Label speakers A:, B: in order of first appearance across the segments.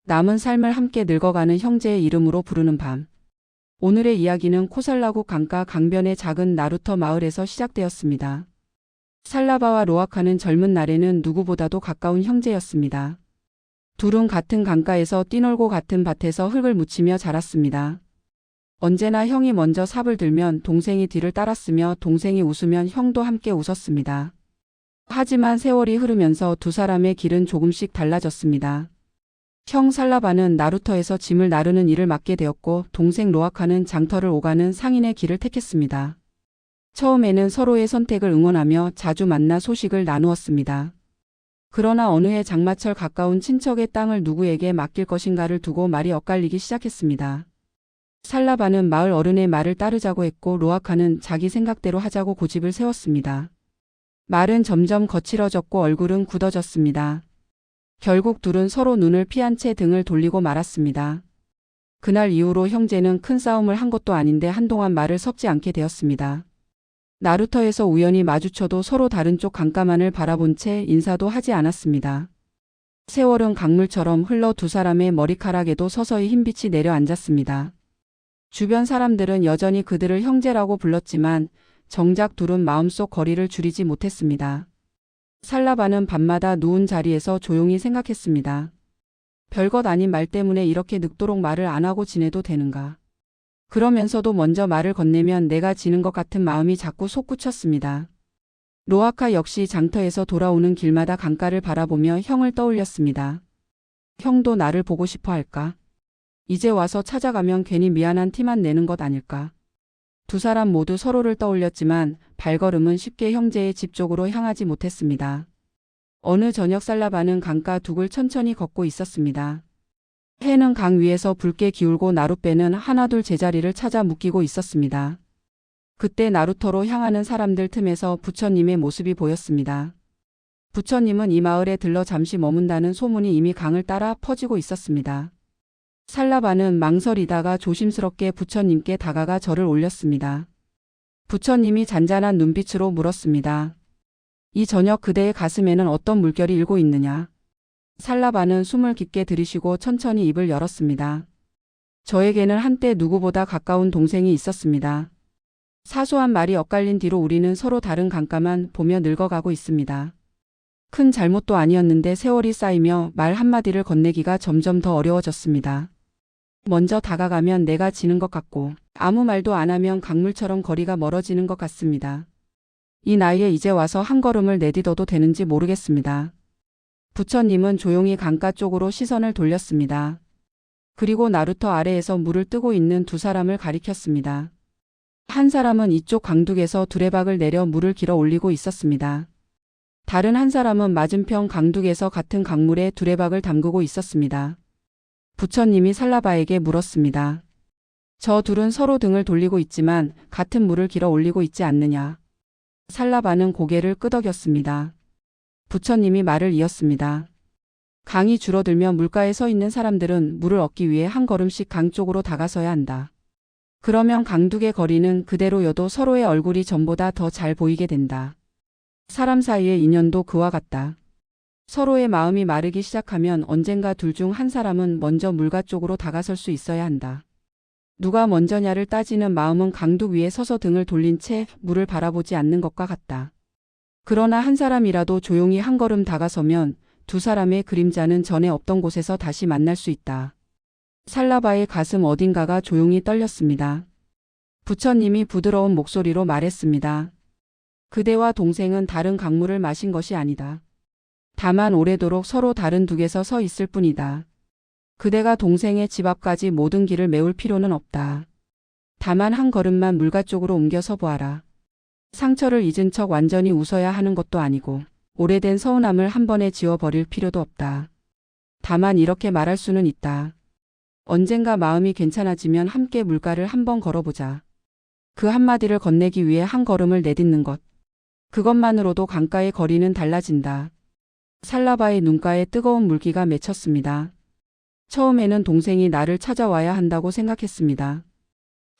A: 남은 삶을 함께 늙어가는 형제의 이름으로 부르는 밤. 오늘의 이야기는 코살라국 강가 강변의 작은 나루터 마을에서 시작되었습니다. 살라바와 로아카는 젊은 날에는 누구보다도 가까운 형제였습니다. 둘은 같은 강가에서 뛰놀고 같은 밭에서 흙을 묻히며 자랐습니다. 언제나 형이 먼저 삽을 들면 동생이 뒤를 따랐으며 동생이 웃으면 형도 함께 웃었습니다. 하지만 세월이 흐르면서 두 사람의 길은 조금씩 달라졌습니다. 형 살라바는 나루터에서 짐을 나르는 일을 맡게 되었고 동생 로아카는 장터를 오가는 상인의 길을 택했습니다. 처음에는 서로의 선택을 응원하며 자주 만나 소식을 나누었습니다. 그러나 어느 해 장마철 가까운 친척의 땅을 누구에게 맡길 것인가를 두고 말이 엇갈리기 시작했습니다. 살라바는 마을 어른의 말을 따르자고 했고 로아카는 자기 생각대로 하자고 고집을 세웠습니다. 말은 점점 거칠어졌고 얼굴은 굳어졌습니다. 결국 둘은 서로 눈을 피한 채 등을 돌리고 말았습니다. 그날 이후로 형제는 큰 싸움을 한 것도 아닌데 한동안 말을 섞지 않게 되었습니다. 나루터에서 우연히 마주쳐도 서로 다른 쪽 강가만을 바라본 채 인사도 하지 않았습니다. 세월은 강물처럼 흘러 두 사람의 머리카락에도 서서히 흰빛이 내려앉았습니다. 주변 사람들은 여전히 그들을 형제라고 불렀지만 정작 둘은 마음속 거리를 줄이지 못했습니다. 살라바는 밤마다 누운 자리에서 조용히 생각했습니다. 별것 아닌 말 때문에 이렇게 늙도록 말을 안 하고 지내도 되는가. 그러면서도 먼저 말을 건네면 내가 지는 것 같은 마음이 자꾸 솟구쳤습니다. 로아카 역시 장터에서 돌아오는 길마다 강가를 바라보며 형을 떠올렸습니다. 형도 나를 보고 싶어 할까? 이제 와서 찾아가면 괜히 미안한 티만 내는 것 아닐까? 두 사람 모두 서로를 떠올렸지만 발걸음은 쉽게 형제의 집 쪽으로 향하지 못했습니다. 어느 저녁 살라바는 강가 둑을 천천히 걷고 있었습니다. 해는 강 위에서 붉게 기울고 나룻배는 하나둘 제자리를 찾아 묶이고 있었습니다. 그때 나루터로 향하는 사람들 틈에서 부처님의 모습이 보였습니다. 부처님은 이 마을에 들러 잠시 머문다는 소문이 이미 강을 따라 퍼지고 있었습니다. 살라바는 망설이다가 조심스럽게 부처님께 다가가 절을 올렸습니다. 부처님이 잔잔한 눈빛으로 물었습니다. 이 저녁 그대의 가슴에는 어떤 물결이 일고 있느냐? 살라바는 숨을 깊게 들이쉬고 천천히 입을 열었습니다. 저에게는 한때 누구보다 가까운 동생이 있었습니다. 사소한 말이 엇갈린 뒤로 우리는 서로 다른 강가만 보며 늙어가고 있습니다. 큰 잘못도 아니었는데 세월이 쌓이며 말 한마디를 건네기가 점점 더 어려워졌습니다. 먼저 다가가면 내가 지는 것 같고 아무 말도 안 하면 강물처럼 거리가 멀어지는 것 같습니다. 이 나이에 이제 와서 한 걸음을 내딛어도 되는지 모르겠습니다. 부처님은 조용히 강가 쪽으로 시선을 돌렸습니다. 그리고 나루터 아래에서 물을 뜨고 있는 두 사람을 가리켰습니다. 한 사람은 이쪽 강둑에서 두레박을 내려 물을 길어 올리고 있었습니다. 다른 한 사람은 맞은편 강둑에서 같은 강물에 두레박을 담그고 있었습니다. 부처님이 살라바에게 물었습니다. 저 둘은 서로 등을 돌리고 있지만 같은 물을 길어 올리고 있지 않느냐? 살라바는 고개를 끄덕였습니다. 부처님이 말을 이었습니다. 강이 줄어들며 물가에 서 있는 사람들은 물을 얻기 위해 한 걸음씩 강 쪽으로 다가서야 한다. 그러면 강둑의 거리는 그대로여도 서로의 얼굴이 전보다 더 잘 보이게 된다. 사람 사이의 인연도 그와 같다. 서로의 마음이 마르기 시작하면 언젠가 둘 중 한 사람은 먼저 물가 쪽으로 다가설 수 있어야 한다. 누가 먼저냐를 따지는 마음은 강둑 위에 서서 등을 돌린 채 물을 바라보지 않는 것과 같다. 그러나 한 사람이라도 조용히 한 걸음 다가서면 두 사람의 그림자는 전에 없던 곳에서 다시 만날 수 있다. 살라바의 가슴 어딘가가 조용히 떨렸습니다. 부처님이 부드러운 목소리로 말했습니다. 그대와 동생은 다른 강물을 마신 것이 아니다. 다만 오래도록 서로 다른 둑에서 서 있을 뿐이다. 그대가 동생의 집 앞까지 모든 길을 메울 필요는 없다. 다만 한 걸음만 물가 쪽으로 옮겨서 보아라. 상처를 잊은 척 완전히 웃어야 하는 것도 아니고 오래된 서운함을 한 번에 지워버릴 필요도 없다. 다만 이렇게 말할 수는 있다. 언젠가 마음이 괜찮아지면 함께 물가를 한번 걸어보자. 그 한마디를 건네기 위해 한 걸음을 내딛는 것. 그것만으로도 강가의 거리는 달라진다. 살라바의 눈가에 뜨거운 물기가 맺혔습니다. 처음에는 동생이 나를 찾아와야 한다고 생각했습니다.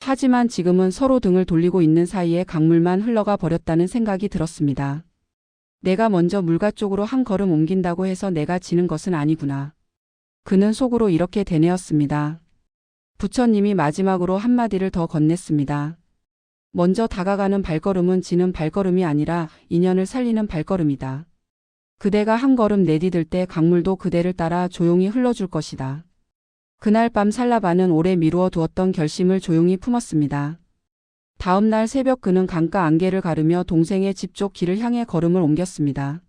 A: 하지만 지금은 서로 등을 돌리고 있는 사이에 강물만 흘러가 버렸다는 생각이 들었습니다. 내가 먼저 물가 쪽으로 한 걸음 옮긴다고 해서 내가 지는 것은 아니구나. 그는 속으로 이렇게 되뇌었습니다. 부처님이 마지막으로 한마디를 더 건넸습니다. 먼저 다가가는 발걸음은 지는 발걸음이 아니라 인연을 살리는 발걸음이다. 그대가 한 걸음 내디딜 때 강물도 그대를 따라 조용히 흘러줄 것이다. 그날 밤 살라바는 오래 미루어 두었던 결심을 조용히 품었습니다. 다음 날 새벽 그는 강가 안개를 가르며 동생의 집 쪽 길을 향해 걸음을 옮겼습니다.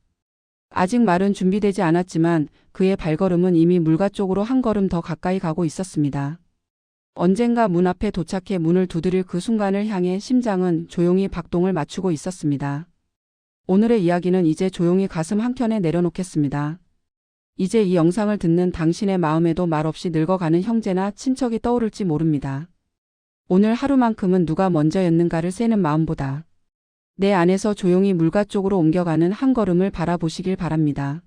A: 아직 말은 준비되지 않았지만 그의 발걸음은 이미 물가 쪽으로 한 걸음 더 가까이 가고 있었습니다. 언젠가 문 앞에 도착해 문을 두드릴 그 순간을 향해 심장은 조용히 박동을 맞추고 있었습니다. 오늘의 이야기는 이제 조용히 가슴 한켠에 내려놓겠습니다. 이제 이 영상을 듣는 당신의 마음에도 말없이 늙어가는 형제나 친척이 떠오를지 모릅니다. 오늘 하루만큼은 누가 먼저였는가를 세는 마음보다 내 안에서 조용히 물가 쪽으로 옮겨가는 한 걸음을 바라보시길 바랍니다.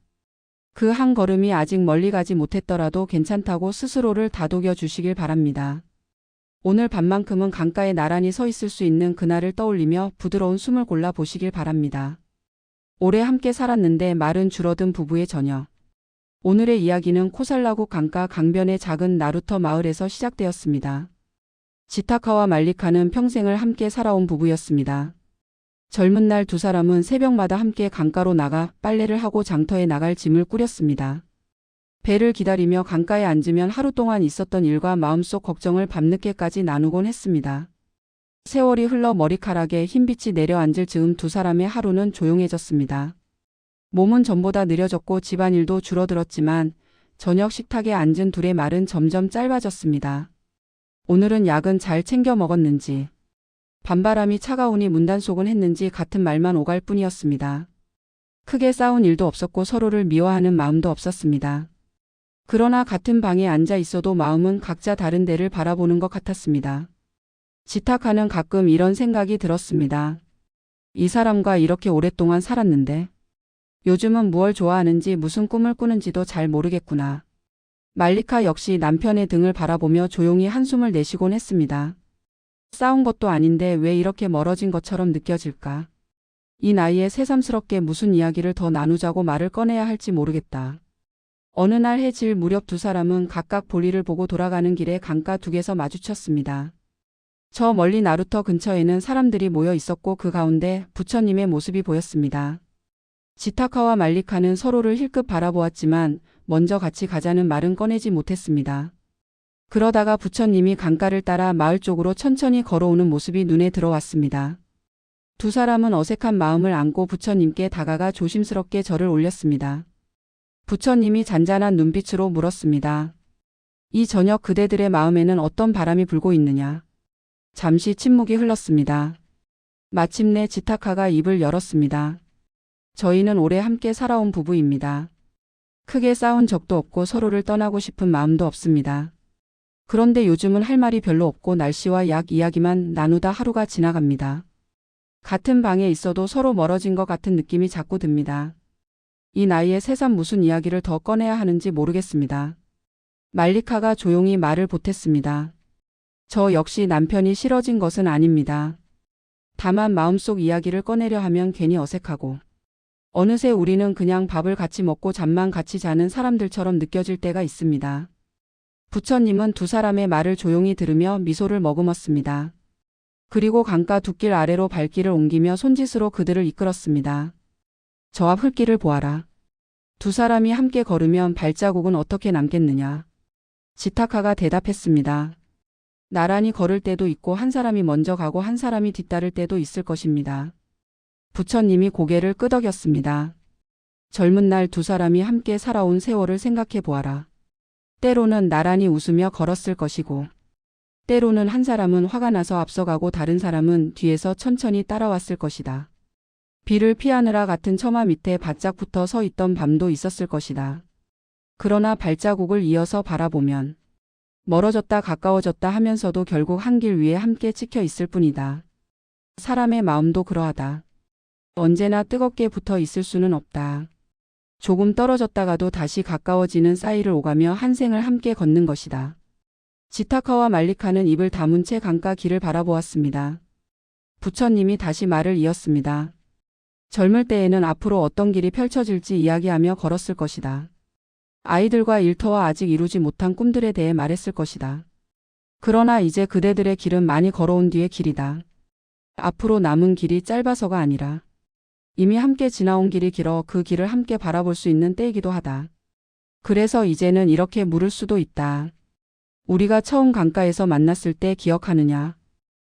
A: 그 한 걸음이 아직 멀리 가지 못했더라도 괜찮다고 스스로를 다독여 주시길 바랍니다. 오늘 밤만큼은 강가에 나란히 서 있을 수 있는 그날을 떠올리며 부드러운 숨을 골라 보시길 바랍니다. 오래 함께 살았는데 말은 줄어든 부부의 저녁. 오늘의 이야기는 코살라국 강가 강변의 작은 나루터 마을에서 시작되었습니다. 지타카와 말리카는 평생을 함께 살아온 부부였습니다. 젊은 날 두 사람은 새벽마다 함께 강가로 나가 빨래를 하고 장터에 나갈 짐을 꾸렸습니다. 배를 기다리며 강가에 앉으면 하루 동안 있었던 일과 마음속 걱정을 밤늦게까지 나누곤 했습니다. 세월이 흘러 머리카락에 흰빛이 내려앉을 즈음 두 사람의 하루는 조용해졌습니다. 몸은 전보다 느려졌고 집안일도 줄어들었지만 저녁 식탁에 앉은 둘의 말은 점점 짧아졌습니다. 오늘은 약은 잘 챙겨 먹었는지, 밤바람이 차가우니 문단속은 했는지 같은 말만 오갈 뿐이었습니다. 크게 싸운 일도 없었고 서로를 미워하는 마음도 없었습니다. 그러나 같은 방에 앉아 있어도 마음은 각자 다른 데를 바라보는 것 같았습니다. 지타카는 가끔 이런 생각이 들었습니다. 이 사람과 이렇게 오랫동안 살았는데 요즘은 무얼 좋아하는지 무슨 꿈을 꾸는지도 잘 모르겠구나. 말리카 역시 남편의 등을 바라보며 조용히 한숨을 내쉬곤 했습니다. 싸운 것도 아닌데 왜 이렇게 멀어진 것처럼 느껴질까? 이 나이에 새삼스럽게 무슨 이야기를 더 나누자고 말을 꺼내야 할지 모르겠다. 어느 날 해질 무렵 두 사람은 각각 볼일을 보고 돌아가는 길에 강가 둑에서 마주쳤습니다. 저 멀리 나루터 근처에는 사람들이 모여 있었고 그 가운데 부처님의 모습이 보였습니다. 지타카와 말리카는 서로를 힐끗 바라보았지만 먼저 같이 가자는 말은 꺼내지 못했습니다. 그러다가 부처님이 강가를 따라 마을 쪽으로 천천히 걸어오는 모습이 눈에 들어왔습니다. 두 사람은 어색한 마음을 안고 부처님께 다가가 조심스럽게 절을 올렸습니다. 부처님이 잔잔한 눈빛으로 물었습니다. 이 저녁 그대들의 마음에는 어떤 바람이 불고 있느냐? 잠시 침묵이 흘렀습니다. 마침내 지타카가 입을 열었습니다. 저희는 오래 함께 살아온 부부입니다. 크게 싸운 적도 없고 서로를 떠나고 싶은 마음도 없습니다. 그런데 요즘은 할 말이 별로 없고 날씨와 약 이야기만 나누다 하루가 지나갑니다. 같은 방에 있어도 서로 멀어진 것 같은 느낌이 자꾸 듭니다. 이 나이에 새삼 무슨 이야기를 더 꺼내야 하는지 모르겠습니다. 말리카가 조용히 말을 보탰습니다. 저 역시 남편이 싫어진 것은 아닙니다. 다만 마음속 이야기를 꺼내려 하면 괜히 어색하고 어느새 우리는 그냥 밥을 같이 먹고 잠만 같이 자는 사람들처럼 느껴질 때가 있습니다. 부처님은 두 사람의 말을 조용히 들으며 미소를 머금었습니다. 그리고 강가 둑길 아래로 발길을 옮기며 손짓으로 그들을 이끌었습니다. 저 앞 흙길을 보아라. 두 사람이 함께 걸으면 발자국은 어떻게 남겠느냐. 지타카가 대답했습니다. 나란히 걸을 때도 있고 한 사람이 먼저 가고 한 사람이 뒤따를 때도 있을 것입니다. 부처님이 고개를 끄덕였습니다. 젊은 날 두 사람이 함께 살아온 세월을 생각해 보아라. 때로는 나란히 웃으며 걸었을 것이고 때로는 한 사람은 화가 나서 앞서가고 다른 사람은 뒤에서 천천히 따라왔을 것이다. 비를 피하느라 같은 처마 밑에 바짝 붙어 서 있던 밤도 있었을 것이다. 그러나 발자국을 이어서 바라보면 멀어졌다 가까워졌다 하면서도 결국 한 길 위에 함께 찍혀 있을 뿐이다. 사람의 마음도 그러하다. 언제나 뜨겁게 붙어 있을 수는 없다. 조금 떨어졌다가도 다시 가까워지는 사이를 오가며 한 생을 함께 걷는 것이다. 지타카와 말리카는 입을 다문 채 강가 길을 바라보았습니다. 부처님이 다시 말을 이었습니다. 젊을 때에는 앞으로 어떤 길이 펼쳐질지 이야기하며 걸었을 것이다. 아이들과 일터와 아직 이루지 못한 꿈들에 대해 말했을 것이다. 그러나 이제 그대들의 길은 많이 걸어온 뒤의 길이다. 앞으로 남은 길이 짧아서가 아니라 이미 함께 지나온 길이 길어 그 길을 함께 바라볼 수 있는 때이기도 하다. 그래서 이제는 이렇게 물을 수도 있다. 우리가 처음 강가에서 만났을 때 기억하느냐?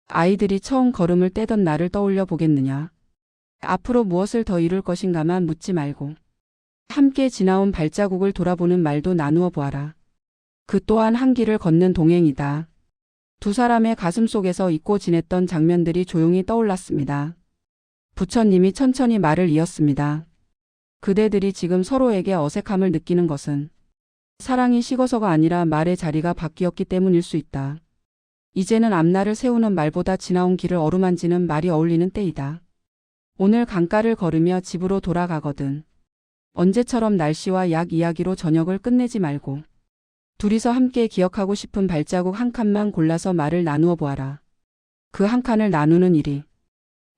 A: 아이들이 처음 걸음을 떼던 날을 떠올려 보겠느냐? 앞으로 무엇을 더 이룰 것인가만 묻지 말고 함께 지나온 발자국을 돌아보는 말도 나누어 보아라. 그 또한 한 길을 걷는 동행이다. 두 사람의 가슴 속에서 잊고 지냈던 장면들이 조용히 떠올랐습니다. 부처님이 천천히 말을 이었습니다. 그대들이 지금 서로에게 어색함을 느끼는 것은 사랑이 식어서가 아니라 말의 자리가 바뀌었기 때문일 수 있다. 이제는 앞날을 세우는 말보다 지나온 길을 어루만지는 말이 어울리는 때이다. 오늘 강가를 걸으며 집으로 돌아가거든. 언제처럼 날씨와 약 이야기로 저녁을 끝내지 말고 둘이서 함께 기억하고 싶은 발자국 한 칸만 골라서 말을 나누어 보아라. 그 한 칸을 나누는 일이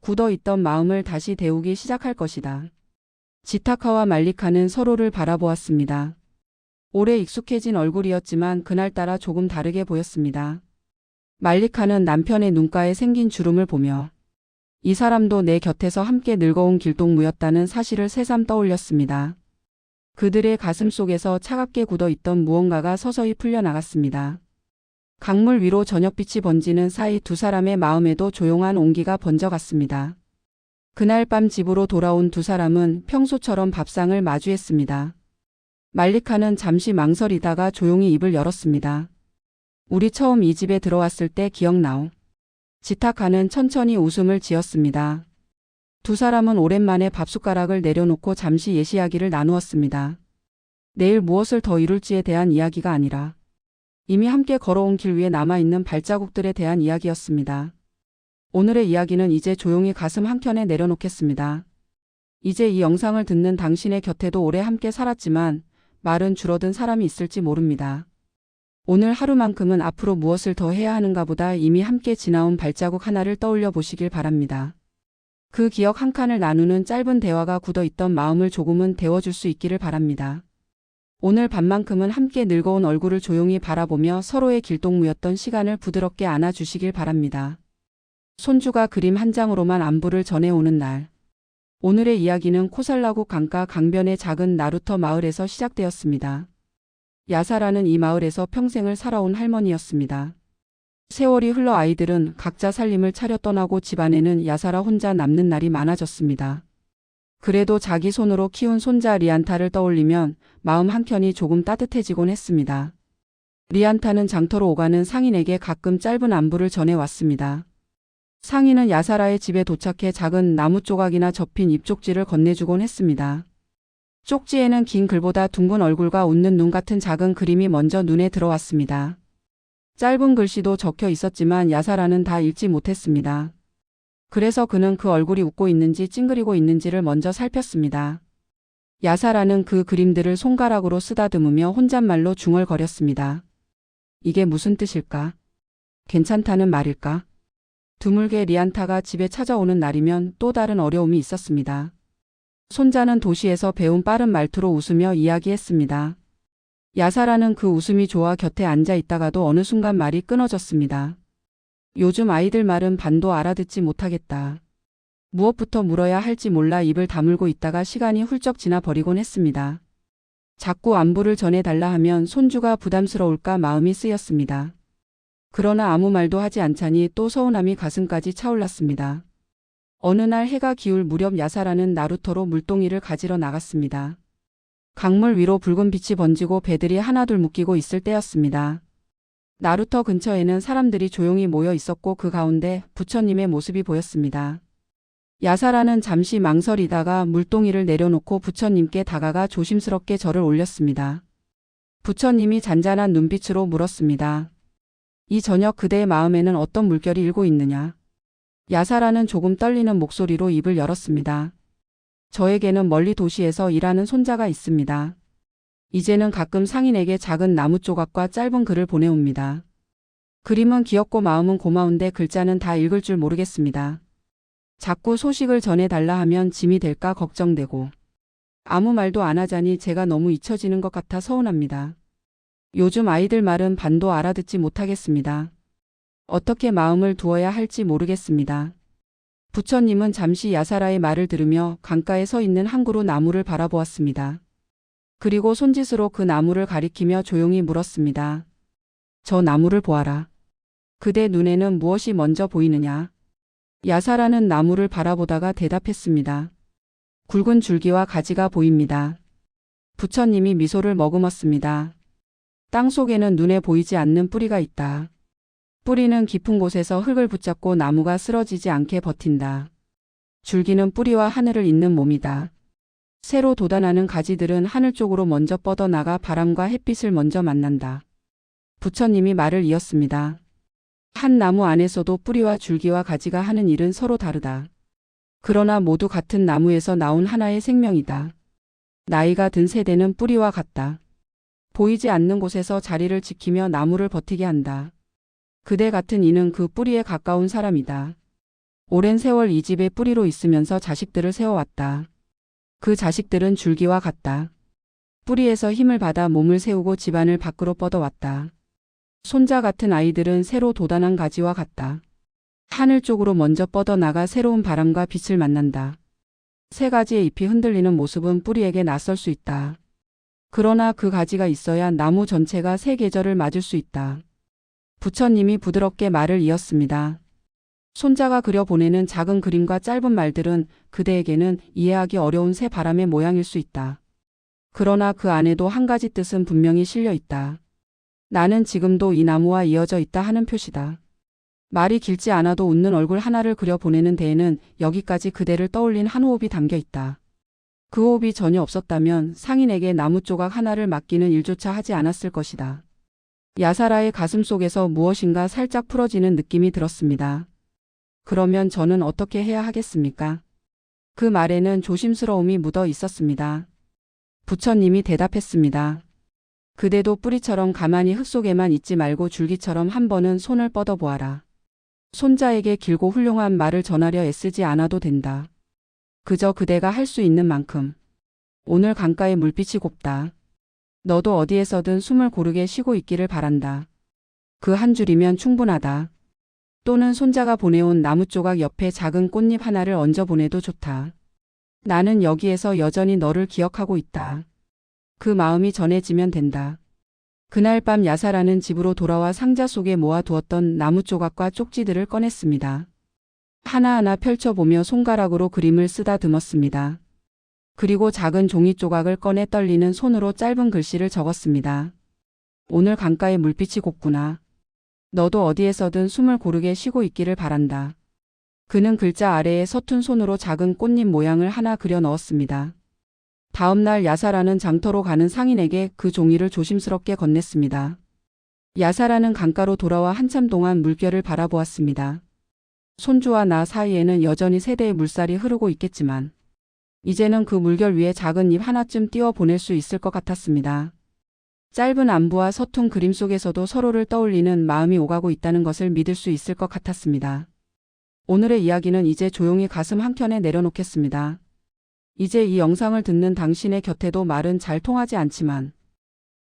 A: 굳어있던 마음을 다시 데우기 시작할 것이다. 지타카와 말리카는 서로를 바라보았습니다. 오래 익숙해진 얼굴이었지만 그날따라 조금 다르게 보였습니다. 말리카는 남편의 눈가에 생긴 주름을 보며 이 사람도 내 곁에서 함께 늙어온 길동무였다는 사실을 새삼 떠올렸습니다. 그들의 가슴 속에서 차갑게 굳어있던 무언가가 서서히 풀려나갔습니다. 강물 위로 저녁빛이 번지는 사이 두 사람의 마음에도 조용한 온기가 번져갔습니다. 그날 밤 집으로 돌아온 두 사람은 평소처럼 밥상을 마주했습니다. 말리카는 잠시 망설이다가 조용히 입을 열었습니다. 우리 처음 이 집에 들어왔을 때 기억나오? 지타카는 천천히 웃음을 지었습니다. 두 사람은 오랜만에 밥숟가락을 내려놓고 잠시 옛 이야기를 나누었습니다. 내일 무엇을 더 이룰지에 대한 이야기가 아니라 이미 함께 걸어온 길 위에 남아있는 발자국들에 대한 이야기였습니다. 오늘의 이야기는 이제 조용히 가슴 한켠에 내려놓겠습니다. 이제 이 영상을 듣는 당신의 곁에도 오래 함께 살았지만 말은 줄어든 사람이 있을지 모릅니다. 오늘 하루만큼은 앞으로 무엇을 더 해야 하는가 보다 이미 함께 지나온 발자국 하나를 떠올려 보시길 바랍니다. 그 기억 한 칸을 나누는 짧은 대화가 굳어있던 마음을 조금은 데워줄 수 있기를 바랍니다. 오늘 밤만큼은 함께 늙어온 얼굴을 조용히 바라보며 서로의 길동무였던 시간을 부드럽게 안아주시길 바랍니다. 손주가 그림 한 장으로만 안부를 전해오는 날. 오늘의 이야기는 코살라국 강가 강변의 작은 나루터 마을에서 시작되었습니다. 야사라는 이 마을에서 평생을 살아온 할머니였습니다. 세월이 흘러 아이들은 각자 살림을 차려 떠나고 집안에는 야사라 혼자 남는 날이 많아졌습니다. 그래도 자기 손으로 키운 손자 리안타를 떠올리면 마음 한켠이 조금 따뜻해지곤 했습니다. 리안타는 장터로 오가는 상인에게 가끔 짧은 안부를 전해왔습니다. 상인은 야사라의 집에 도착해 작은 나무 조각이나 접힌 잎쪽지를 건네주곤 했습니다. 쪽지에는 긴 글보다 둥근 얼굴과 웃는 눈 같은 작은 그림이 먼저 눈에 들어왔습니다. 짧은 글씨도 적혀 있었지만 야사라는 다 읽지 못했습니다. 그래서 그는 그 얼굴이 웃고 있는지 찡그리고 있는지를 먼저 살폈습니다. 야사라는 그 그림들을 손가락으로 쓰다듬으며 혼잣말로 중얼거렸습니다. 이게 무슨 뜻일까? 괜찮다는 말일까? 드물게 리안타가 집에 찾아오는 날이면 또 다른 어려움이 있었습니다. 손자는 도시에서 배운 빠른 말투로 웃으며 이야기했습니다. 야사라는 그 웃음이 좋아 곁에 앉아 있다가도 어느 순간 말이 끊어졌습니다. 요즘 아이들 말은 반도 알아듣지 못하겠다. 무엇부터 물어야 할지 몰라 입을 다물고 있다가 시간이 훌쩍 지나 버리곤 했습니다. 자꾸 안부를 전해달라 하면 손주가 부담스러울까 마음이 쓰였습니다. 그러나 아무 말도 하지 않자니 또 서운함이 가슴까지 차올랐습니다. 어느 날 해가 기울 무렵 야사라는 나루터로 물동이를 가지러 나갔습니다. 강물 위로 붉은 빛이 번지고 배들이 하나둘 묶이고 있을 때였습니다. 나루터 근처에는 사람들이 조용히 모여 있었고 그 가운데 부처님의 모습이 보였습니다. 야사라는 잠시 망설이다가 물동이를 내려놓고 부처님께 다가가 조심스럽게 절을 올렸습니다. 부처님이 잔잔한 눈빛으로 물었습니다. 이 저녁 그대의 마음에는 어떤 물결이 일고 있느냐? 야사라는 조금 떨리는 목소리로 입을 열었습니다. 저에게는 멀리 도시에서 일하는 손자가 있습니다. 이제는 가끔 상인에게 작은 나무 조각과 짧은 글을 보내옵니다. 그림은 귀엽고 마음은 고마운데 글자는 다 읽을 줄 모르겠습니다. 자꾸 소식을 전해달라 하면 짐이 될까 걱정되고 아무 말도 안 하자니 제가 너무 잊혀지는 것 같아 서운합니다. 요즘 아이들 말은 반도 알아듣지 못하겠습니다. 어떻게 마음을 두어야 할지 모르겠습니다. 부처님은 잠시 야사라의 말을 들으며 강가에 서 있는 한 그루 나무를 바라보았습니다. 그리고 손짓으로 그 나무를 가리키며 조용히 물었습니다. 저 나무를 보아라. 그대 눈에는 무엇이 먼저 보이느냐? 야사라는 나무를 바라보다가 대답했습니다. 굵은 줄기와 가지가 보입니다. 부처님이 미소를 머금었습니다. 땅 속에는 눈에 보이지 않는 뿌리가 있다. 뿌리는 깊은 곳에서 흙을 붙잡고 나무가 쓰러지지 않게 버틴다. 줄기는 뿌리와 하늘을 잇는 몸이다. 새로 돋아나는 가지들은 하늘 쪽으로 먼저 뻗어나가 바람과 햇빛을 먼저 만난다. 부처님이 말을 이었습니다. 한 나무 안에서도 뿌리와 줄기와 가지가 하는 일은 서로 다르다. 그러나 모두 같은 나무에서 나온 하나의 생명이다. 나이가 든 세대는 뿌리와 같다. 보이지 않는 곳에서 자리를 지키며 나무를 버티게 한다. 그대 같은 이는 그 뿌리에 가까운 사람이다. 오랜 세월 이 집에 뿌리로 있으면서 자식들을 세워왔다. 그 자식들은 줄기와 같다. 뿌리에서 힘을 받아 몸을 세우고 집안을 밖으로 뻗어왔다. 손자 같은 아이들은 새로 돋아난 가지와 같다. 하늘 쪽으로 먼저 뻗어나가 새로운 바람과 빛을 만난다. 새 가지의 잎이 흔들리는 모습은 뿌리에게 낯설 수 있다. 그러나 그 가지가 있어야 나무 전체가 새 계절을 맞을 수 있다. 부처님이 부드럽게 말을 이었습니다. 손자가 그려보내는 작은 그림과 짧은 말들은 그대에게는 이해하기 어려운 새 바람의 모양일 수 있다. 그러나 그 안에도 한 가지 뜻은 분명히 실려 있다. 나는 지금도 이 나무와 이어져 있다 하는 표시다. 말이 길지 않아도 웃는 얼굴 하나를 그려보내는 데에는 여기까지 그대를 떠올린 한 호흡이 담겨 있다. 그 호흡이 전혀 없었다면 상인에게 나무 조각 하나를 맡기는 일조차 하지 않았을 것이다. 야사라의 가슴 속에서 무엇인가 살짝 풀어지는 느낌이 들었습니다. 그러면 저는 어떻게 해야 하겠습니까? 그 말에는 조심스러움이 묻어 있었습니다. 부처님이 대답했습니다. 그대도 뿌리처럼 가만히 흙 속에만 있지 말고 줄기처럼 한 번은 손을 뻗어보아라. 손자에게 길고 훌륭한 말을 전하려 애쓰지 않아도 된다. 그저 그대가 할 수 있는 만큼. 오늘 강가의 물빛이 곱다. 너도 어디에서든 숨을 고르게 쉬고 있기를 바란다. 그 한 줄이면 충분하다. 또는 손자가 보내온 나무 조각 옆에 작은 꽃잎 하나를 얹어 보내도 좋다. 나는 여기에서 여전히 너를 기억하고 있다. 그 마음이 전해지면 된다. 그날 밤 야사라는 집으로 돌아와 상자 속에 모아두었던 나무 조각과 쪽지들을 꺼냈습니다. 하나하나 펼쳐보며 손가락으로 그림을 쓰다듬었습니다. 그리고 작은 종이 조각을 꺼내 떨리는 손으로 짧은 글씨를 적었습니다. 오늘 강가의 물빛이 곱구나. 너도 어디에서든 숨을 고르게 쉬고 있기를 바란다. 그는 글자 아래에 서툰 손으로 작은 꽃잎 모양을 하나 그려 넣었습니다. 다음 날 야사라는 장터로 가는 상인에게 그 종이를 조심스럽게 건넸습니다. 야사라는 강가로 돌아와 한참 동안 물결을 바라보았습니다. 손주와 나 사이에는 여전히 세대의 물살이 흐르고 있겠지만 이제는 그 물결 위에 작은 잎 하나쯤 띄워 보낼 수 있을 것 같았습니다. 짧은 안부와 서툰 그림 속에서도 서로를 떠올리는 마음이 오가고 있다는 것을 믿을 수 있을 것 같았습니다. 오늘의 이야기는 이제 조용히 가슴 한켠에 내려놓겠습니다. 이제 이 영상을 듣는 당신의 곁에도 말은 잘 통하지 않지만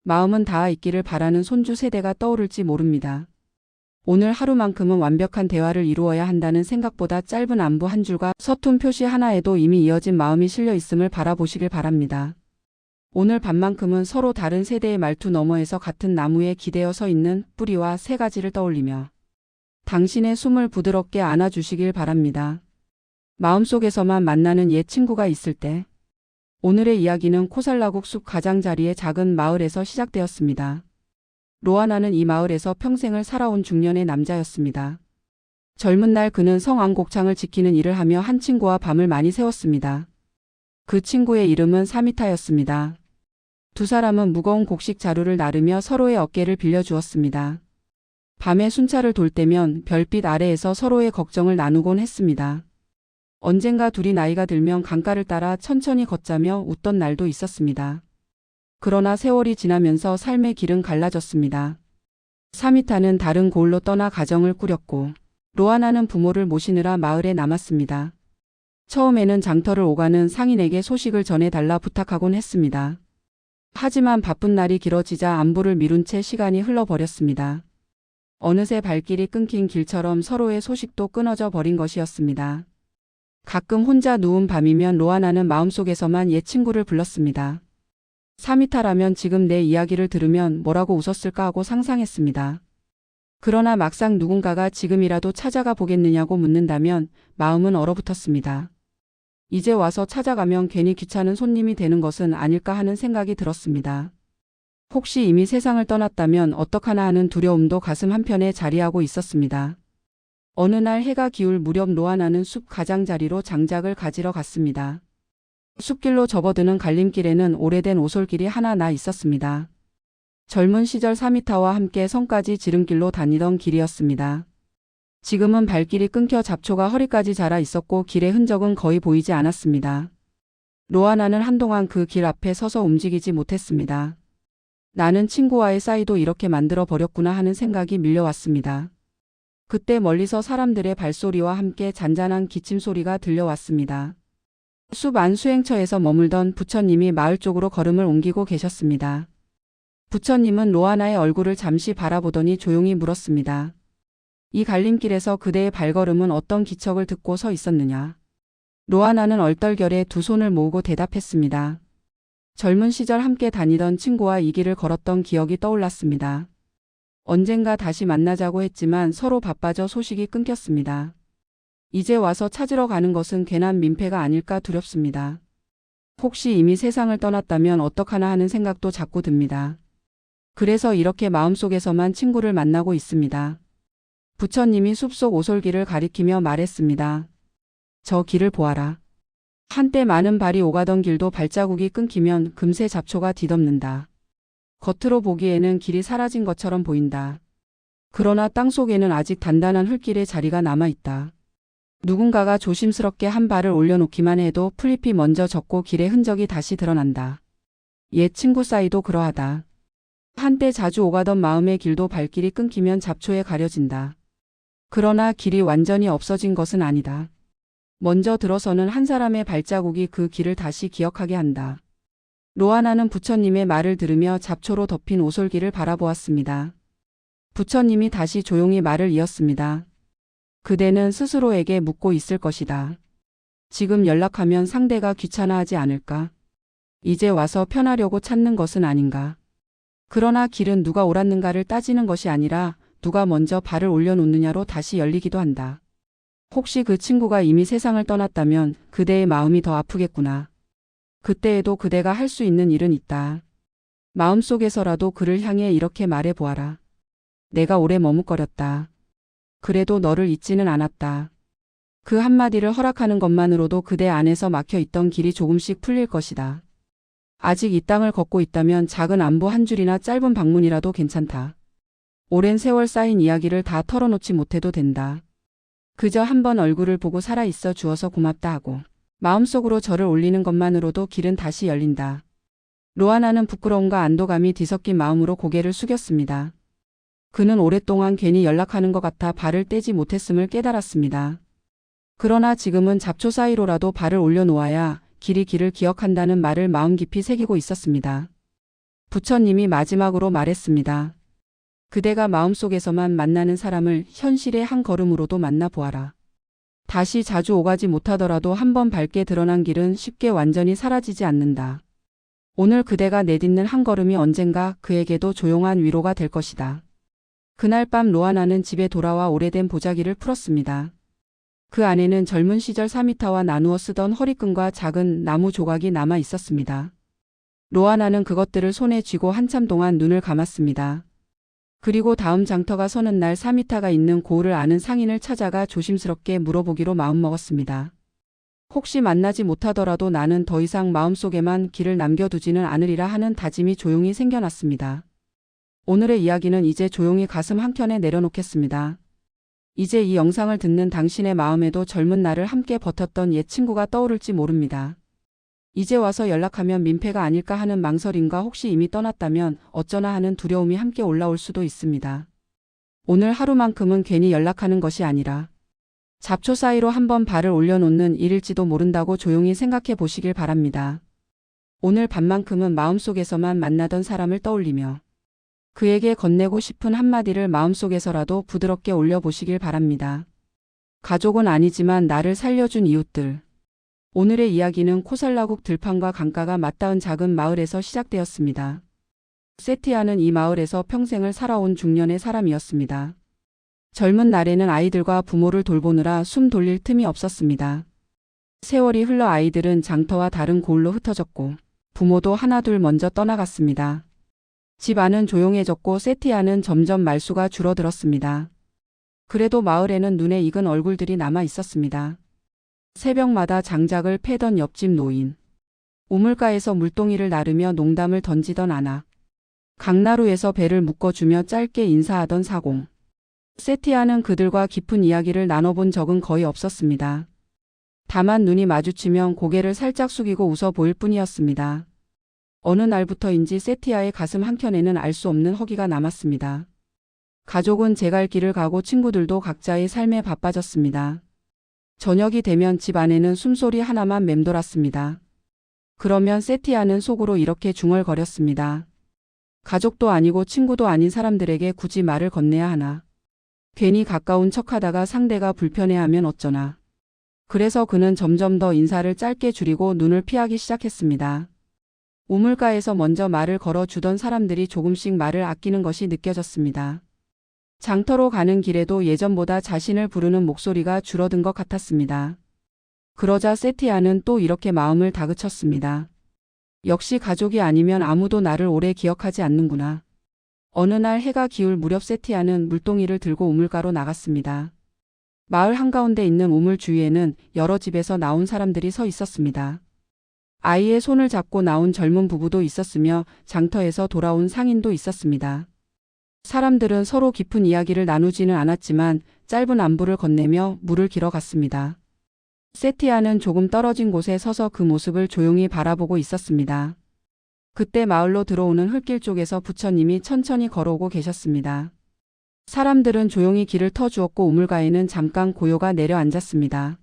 A: 마음은 닿아 있기를 바라는 손주 세대가 떠오를지 모릅니다. 오늘 하루만큼은 완벽한 대화를 이루어야 한다는 생각보다 짧은 안부 한 줄과 서툰 표시 하나에도 이미 이어진 마음이 실려 있음을 바라보시길 바랍니다. 오늘 밤만큼은 서로 다른 세대의 말투 너머에서 같은 나무에 기대어 서 있는 뿌리와 새 가지를 떠올리며 당신의 숨을 부드럽게 안아주시길 바랍니다. 마음속에서만 만나는 옛 친구가 있을 때 오늘의 이야기는 코살라국 숲 가장자리의 작은 마을에서 시작되었습니다. 로아나는 이 마을에서 평생을 살아온 중년의 남자였습니다. 젊은 날 그는 성안 곡창을 지키는 일을 하며 한 친구와 밤을 많이 새웠습니다. 그 친구의 이름은 사미타였습니다. 두 사람은 무거운 곡식 자루를 나르며 서로의 어깨를 빌려주었습니다. 밤에 순찰을 돌 때면 별빛 아래에서 서로의 걱정을 나누곤 했습니다. 언젠가 둘이 나이가 들면 강가를 따라 천천히 걷자며 웃던 날도 있었습니다. 그러나 세월이 지나면서 삶의 길은 갈라졌습니다. 사미타는 다른 고을로 떠나 가정을 꾸렸고 로아나는 부모를 모시느라 마을에 남았습니다. 처음에는 장터를 오가는 상인에게 소식을 전해달라 부탁하곤 했습니다. 하지만 바쁜 날이 길어지자 안부를 미룬 채 시간이 흘러버렸습니다. 어느새 발길이 끊긴 길처럼 서로의 소식도 끊어져 버린 것이었습니다. 가끔 혼자 누운 밤이면 로아나는 마음속에서만 옛 친구를 불렀습니다. 사미타라면 지금 내 이야기를 들으면 뭐라고 웃었을까 하고 상상했습니다. 그러나 막상 누군가가 지금이라도 찾아가 보겠느냐고 묻는다면 마음은 얼어붙었습니다. 이제 와서 찾아가면 괜히 귀찮은 손님이 되는 것은 아닐까 하는 생각이 들었습니다. 혹시 이미 세상을 떠났다면 어떡하나 하는 두려움도 가슴 한편에 자리하고 있었습니다. 어느 날 해가 기울 무렵 로아나는 숲 가장자리로 장작을 가지러 갔습니다. 숲길로 접어드는 갈림길에는 오래된 오솔길이 하나 나 있었습니다. 젊은 시절 사미타와 함께 성까지 지름길로 다니던 길이었습니다. 지금은 발길이 끊겨 잡초가 허리까지 자라 있었고 길의 흔적은 거의 보이지 않았습니다. 로아나는 한동안 그 길 앞에 서서 움직이지 못했습니다. 나는 친구와의 사이도 이렇게 만들어 버렸구나 하는 생각이 밀려왔습니다. 그때 멀리서 사람들의 발소리와 함께 잔잔한 기침 소리가 들려왔습니다. 숲 안 수행처에서 머물던 부처님이 마을 쪽으로 걸음을 옮기고 계셨습니다. 부처님은 로아나의 얼굴을 잠시 바라보더니 조용히 물었습니다. 이 갈림길에서 그대의 발걸음은 어떤 기척을 듣고 서 있었느냐? 로아나는 얼떨결에 두 손을 모으고 대답했습니다. 젊은 시절 함께 다니던 친구와 이 길을 걸었던 기억이 떠올랐습니다. 언젠가 다시 만나자고 했지만 서로 바빠져 소식이 끊겼습니다. 이제 와서 찾으러 가는 것은 괜한 민폐가 아닐까 두렵습니다. 혹시 이미 세상을 떠났다면 어떡하나 하는 생각도 자꾸 듭니다. 그래서 이렇게 마음속에서만 친구를 만나고 있습니다. 부처님이 숲속 오솔길을 가리키며 말했습니다. 저 길을 보아라. 한때 많은 발이 오가던 길도 발자국이 끊기면 금세 잡초가 뒤덮는다. 겉으로 보기에는 길이 사라진 것처럼 보인다. 그러나 땅속에는 아직 단단한 흙길의 자리가 남아있다. 누군가가 조심스럽게 한 발을 올려놓기만 해도 풀잎이 먼저 젖고 길의 흔적이 다시 드러난다. 옛 친구 사이도 그러하다. 한때 자주 오가던 마음의 길도 발길이 끊기면 잡초에 가려진다. 그러나 길이 완전히 없어진 것은 아니다. 먼저 들어서는 한 사람의 발자국이 그 길을 다시 기억하게 한다. 로아나는 부처님의 말을 들으며 잡초로 덮인 오솔길을 바라보았습니다. 부처님이 다시 조용히 말을 이었습니다. 그대는 스스로에게 묻고 있을 것이다. 지금 연락하면 상대가 귀찮아하지 않을까? 이제 와서 편하려고 찾는 것은 아닌가? 그러나 길은 누가 옳았는가를 따지는 것이 아니라 누가 먼저 발을 올려놓느냐로 다시 열리기도 한다. 혹시 그 친구가 이미 세상을 떠났다면 그대의 마음이 더 아프겠구나. 그때에도 그대가 할 수 있는 일은 있다. 마음속에서라도 그를 향해 이렇게 말해보아라. 내가 오래 머뭇거렸다. 그래도 너를 잊지는 않았다. 그 한마디를 허락하는 것만으로도 그대 안에서 막혀있던 길이 조금씩 풀릴 것이다. 아직 이 땅을 걷고 있다면 작은 안부 한 줄이나 짧은 방문이라도 괜찮다. 오랜 세월 쌓인 이야기를 다 털어놓지 못해도 된다. 그저 한번 얼굴을 보고 살아있어 주어서 고맙다 하고 마음속으로 절을 올리는 것만으로도 길은 다시 열린다. 로아나는 부끄러움과 안도감이 뒤섞인 마음으로 고개를 숙였습니다. 그는 오랫동안 괜히 연락하는 것 같아 발을 떼지 못했음을 깨달았습니다. 그러나 지금은 잡초 사이로라도 발을 올려놓아야 길이 길을 기억한다는 말을 마음 깊이 새기고 있었습니다. 부처님이 마지막으로 말했습니다. 그대가 마음속에서만 만나는 사람을 현실의 한 걸음으로도 만나보아라. 다시 자주 오가지 못하더라도 한번 밝게 드러난 길은 쉽게 완전히 사라지지 않는다. 오늘 그대가 내딛는 한 걸음이 언젠가 그에게도 조용한 위로가 될 것이다. 그날 밤 로아나는 집에 돌아와 오래된 보자기를 풀었습니다. 그 안에는 젊은 시절 사미타와 나누어 쓰던 허리끈과 작은 나무 조각이 남아 있었습니다. 로아나는 그것들을 손에 쥐고 한참 동안 눈을 감았습니다. 그리고 다음 장터가 서는 날 사미타가 있는 고을을 아는 상인을 찾아가 조심스럽게 물어보기로 마음먹었습니다. 혹시 만나지 못하더라도 나는 더 이상 마음속에만 길을 남겨두지는 않으리라 하는 다짐이 조용히 생겨났습니다. 오늘의 이야기는 이제 조용히 가슴 한켠에 내려놓겠습니다. 이제 이 영상을 듣는 당신의 마음에도 젊은 날을 함께 버텼던 옛 친구가 떠오를지 모릅니다. 이제 와서 연락하면 민폐가 아닐까 하는 망설임과 혹시 이미 떠났다면 어쩌나 하는 두려움이 함께 올라올 수도 있습니다. 오늘 하루만큼은 괜히 연락하는 것이 아니라 잡초 사이로 한번 발을 올려놓는 일일지도 모른다고 조용히 생각해 보시길 바랍니다. 오늘 밤만큼은 마음속에서만 만나던 사람을 떠올리며 그에게 건네고 싶은 한마디를 마음속에서라도 부드럽게 올려보시길 바랍니다. 가족은 아니지만 나를 살려준 이웃들. 오늘의 이야기는 코살라국 들판과 강가가 맞닿은 작은 마을에서 시작되었습니다. 세티아는 이 마을에서 평생을 살아온 중년의 사람이었습니다. 젊은 날에는 아이들과 부모를 돌보느라 숨 돌릴 틈이 없었습니다. 세월이 흘러 아이들은 장터와 다른 고을로 흩어졌고 부모도 하나둘 먼저 떠나갔습니다. 집 안은 조용해졌고 세티아는 점점 말수가 줄어들었습니다. 그래도 마을에는 눈에 익은 얼굴들이 남아 있었습니다. 새벽마다 장작을 패던 옆집 노인, 우물가에서 물동이를 나르며 농담을 던지던 아낙, 강나루에서 배를 묶어주며 짧게 인사하던 사공. 세티아는 그들과 깊은 이야기를 나눠본 적은 거의 없었습니다. 다만 눈이 마주치면 고개를 살짝 숙이고 웃어 보일 뿐이었습니다. 어느 날부터인지 세티아의 가슴 한켠에는 알 수 없는 허기가 남았습니다. 가족은 제갈 길을 가고 친구들도 각자의 삶에 바빠졌습니다. 저녁이 되면 집 안에는 숨소리 하나만 맴돌았습니다. 그러면 세티아는 속으로 이렇게 중얼거렸습니다. 가족도 아니고 친구도 아닌 사람들에게 굳이 말을 건네야 하나. 괜히 가까운 척하다가 상대가 불편해하면 어쩌나. 그래서 그는 점점 더 인사를 짧게 줄이고 눈을 피하기 시작했습니다. 우물가에서 먼저 말을 걸어주던 사람들이 조금씩 말을 아끼는 것이 느껴졌습니다. 장터로 가는 길에도 예전보다 자신을 부르는 목소리가 줄어든 것 같았습니다. 그러자 세티아는 또 이렇게 마음을 다그쳤습니다. 역시 가족이 아니면 아무도 나를 오래 기억하지 않는구나. 어느 날 해가 기울 무렵 세티아는 물동이를 들고 우물가로 나갔습니다. 마을 한가운데 있는 우물 주위에는 여러 집에서 나온 사람들이 서 있었습니다. 아이의 손을 잡고 나온 젊은 부부도 있었으며 장터에서 돌아온 상인도 있었습니다. 사람들은 서로 깊은 이야기를 나누지는 않았지만 짧은 안부를 건네며 물을 길어 갔습니다. 세티아는 조금 떨어진 곳에 서서 그 모습을 조용히 바라보고 있었습니다. 그때 마을로 들어오는 흙길 쪽에서 부처님이 천천히 걸어오고 계셨습니다. 사람들은 조용히 길을 터주었고 우물가에는 잠깐 고요가 내려앉았습니다.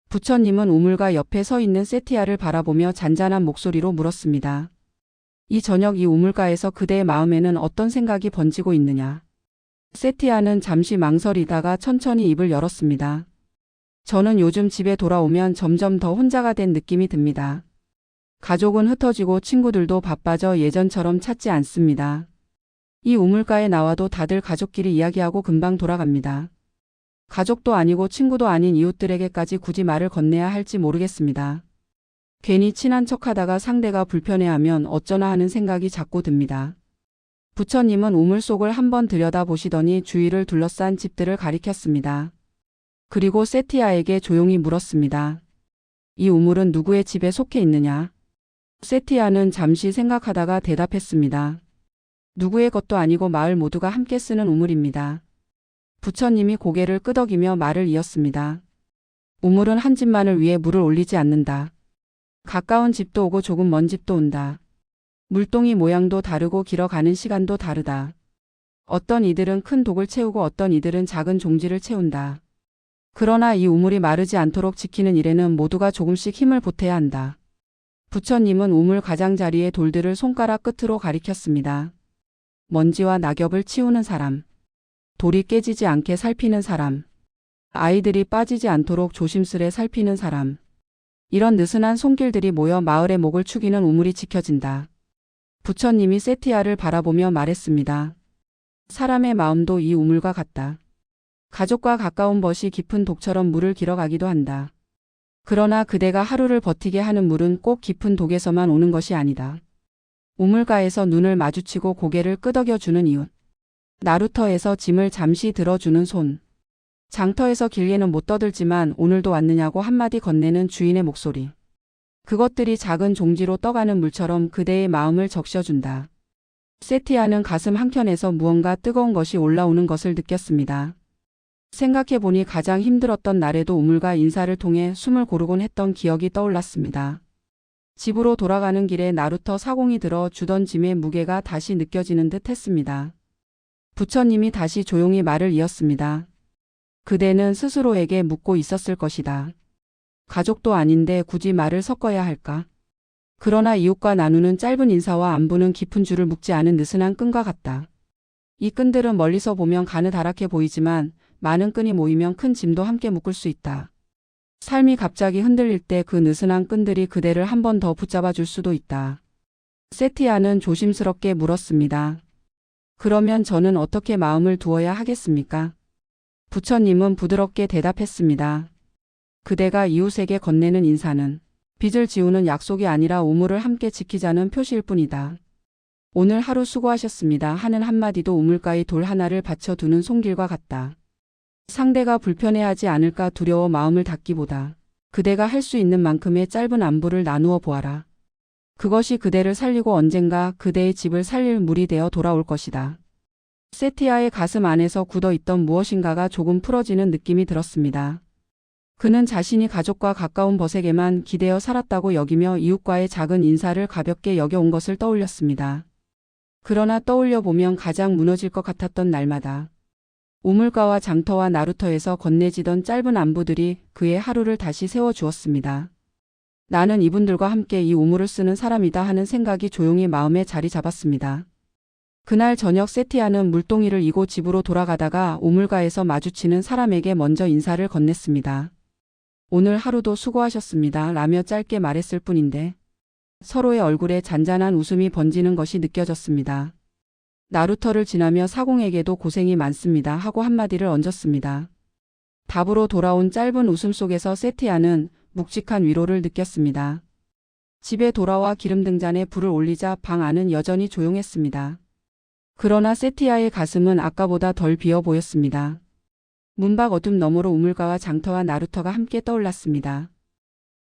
A: 부처님은 우물가 옆에 서 있는 세티아를 바라보며 잔잔한 목소리로 물었습니다. 이 저녁 이 우물가에서 그대의 마음에는 어떤 생각이 번지고 있느냐? 세티아는 잠시 망설이다가 천천히 입을 열었습니다. 저는 요즘 집에 돌아오면 점점 더 혼자가 된 느낌이 듭니다. 가족은 흩어지고 친구들도 바빠져 예전처럼 찾지 않습니다. 이 우물가에 나와도 다들 가족끼리 이야기하고 금방 돌아갑니다. 가족도 아니고 친구도 아닌 이웃들에게까지 굳이 말을 건네야 할지 모르겠습니다. 괜히 친한 척하다가 상대가 불편해하면 어쩌나 하는 생각이 자꾸 듭니다. 부처님은 우물 속을 한번 들여다보시더니 주위를 둘러싼 집들을 가리켰습니다. 그리고 세티아에게 조용히 물었습니다. 이 우물은 누구의 집에 속해 있느냐? 세티아는 잠시 생각하다가 대답했습니다. 누구의 것도 아니고 마을 모두가 함께 쓰는 우물입니다. 부처님이 고개를 끄덕이며 말을 이었습니다. 우물은 한 집만을 위해 물을 올리지 않는다. 가까운 집도 오고 조금 먼 집도 온다. 물동이 모양도 다르고 길어가는 시간도 다르다. 어떤 이들은 큰 독을 채우고 어떤 이들은 작은 종지를 채운다. 그러나 이 우물이 마르지 않도록 지키는 일에는 모두가 조금씩 힘을 보태야 한다. 부처님은 우물 가장자리의 돌들을 손가락 끝으로 가리켰습니다. 먼지와 낙엽을 치우는 사람. 돌이 깨지지 않게 살피는 사람. 아이들이 빠지지 않도록 조심스레 살피는 사람. 이런 느슨한 손길들이 모여 마을의 목을 축이는 우물이 지켜진다. 부처님이 세티아를 바라보며 말했습니다. 사람의 마음도 이 우물과 같다. 가족과 가까운 벗이 깊은 독처럼 물을 길어가기도 한다. 그러나 그대가 하루를 버티게 하는 물은 꼭 깊은 독에서만 오는 것이 아니다. 우물가에서 눈을 마주치고 고개를 끄덕여주는 이웃. 나루터에서 짐을 잠시 들어주는 손. 장터에서 길게는 못 떠들지만 오늘도 왔느냐고 한마디 건네는 주인의 목소리. 그것들이 작은 종지로 떠가는 물처럼 그대의 마음을 적셔준다. 세티아는 가슴 한켠에서 무언가 뜨거운 것이 올라오는 것을 느꼈습니다. 생각해보니 가장 힘들었던 날에도 우물가 인사를 통해 숨을 고르곤 했던 기억이 떠올랐습니다. 집으로 돌아가는 길에 나루터 사공이 들어 주던 짐의 무게가 다시 느껴지는 듯 했습니다. 부처님이 다시 조용히 말을 이었습니다. 그대는 스스로에게 묻고 있었을 것이다. 가족도 아닌데 굳이 말을 섞어야 할까? 그러나 이웃과 나누는 짧은 인사와 안부는 깊은 줄을 묶지 않은 느슨한 끈과 같다. 이 끈들은 멀리서 보면 가느다랗게 보이지만 많은 끈이 모이면 큰 짐도 함께 묶을 수 있다. 삶이 갑자기 흔들릴 때 그 느슨한 끈들이 그대를 한 번 더 붙잡아 줄 수도 있다. 세티아는 조심스럽게 물었습니다. 그러면 저는 어떻게 마음을 두어야 하겠습니까? 부처님은 부드럽게 대답했습니다. 그대가 이웃에게 건네는 인사는 빚을 지우는 약속이 아니라 우물을 함께 지키자는 표시일 뿐이다. 오늘 하루 수고하셨습니다 하는 한마디도 우물가의 돌 하나를 받쳐두는 손길과 같다. 상대가 불편해하지 않을까 두려워 마음을 닫기보다 그대가 할 수 있는 만큼의 짧은 안부를 나누어 보아라. 그것이 그대를 살리고 언젠가 그대의 집을 살릴 물이 되어 돌아올 것이다. 세티아의 가슴 안에서 굳어있던 무엇인가가 조금 풀어지는 느낌이 들었습니다. 그는 자신이 가족과 가까운 벗에게만 기대어 살았다고 여기며 이웃과의 작은 인사를 가볍게 여겨온 것을 떠올렸습니다. 그러나 떠올려 보면 가장 무너질 것 같았던 날마다 우물가와 장터와 나루터에서 건네지던 짧은 안부들이 그의 하루를 다시 세워주었습니다. 나는 이분들과 함께 이 우물을 쓰는 사람이다 하는 생각이 조용히 마음에 자리 잡았습니다. 그날 저녁 세티아는 물동이를 이고 집으로 돌아가다가 우물가에서 마주치는 사람에게 먼저 인사를 건넸습니다. 오늘 하루도 수고하셨습니다 라며 짧게 말했을 뿐인데 서로의 얼굴에 잔잔한 웃음이 번지는 것이 느껴졌습니다. 나루터를 지나며 사공에게도 고생이 많습니다 하고 한마디를 얹었습니다. 답으로 돌아온 짧은 웃음 속에서 세티아는 묵직한 위로를 느꼈습니다. 집에 돌아와 기름등잔에 불을 올리자 방 안은 여전히 조용했습니다. 그러나 세티아의 가슴은 아까보다 덜 비어 보였습니다. 문밖 어둠 너머로 우물가와 장터와 나루터가 함께 떠올랐습니다.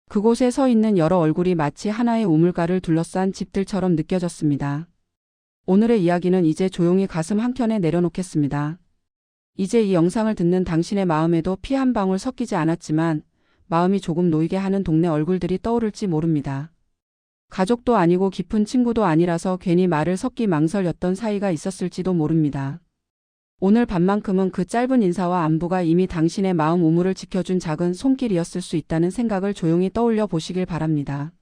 A: 그곳에 서 있는 여러 얼굴이 마치 하나의 우물가를 둘러싼 집들처럼 느껴졌습니다. 오늘의 이야기는 이제 조용히 가슴 한켠에 내려놓겠습니다. 이제 이 영상을 듣는 당신의 마음에도 피 한 방울 섞이지 않았지만 마음이 조금 놓이게 하는 동네 얼굴들이 떠오를지 모릅니다. 가족도 아니고 깊은 친구도 아니라서 괜히 말을 섞기 망설였던 사이가 있었을지도 모릅니다. 오늘 밤만큼은 그 짧은 인사와 안부가 이미 당신의 마음 우물을 지켜준 작은 손길이었을 수 있다는 생각을 조용히 떠올려 보시길 바랍니다.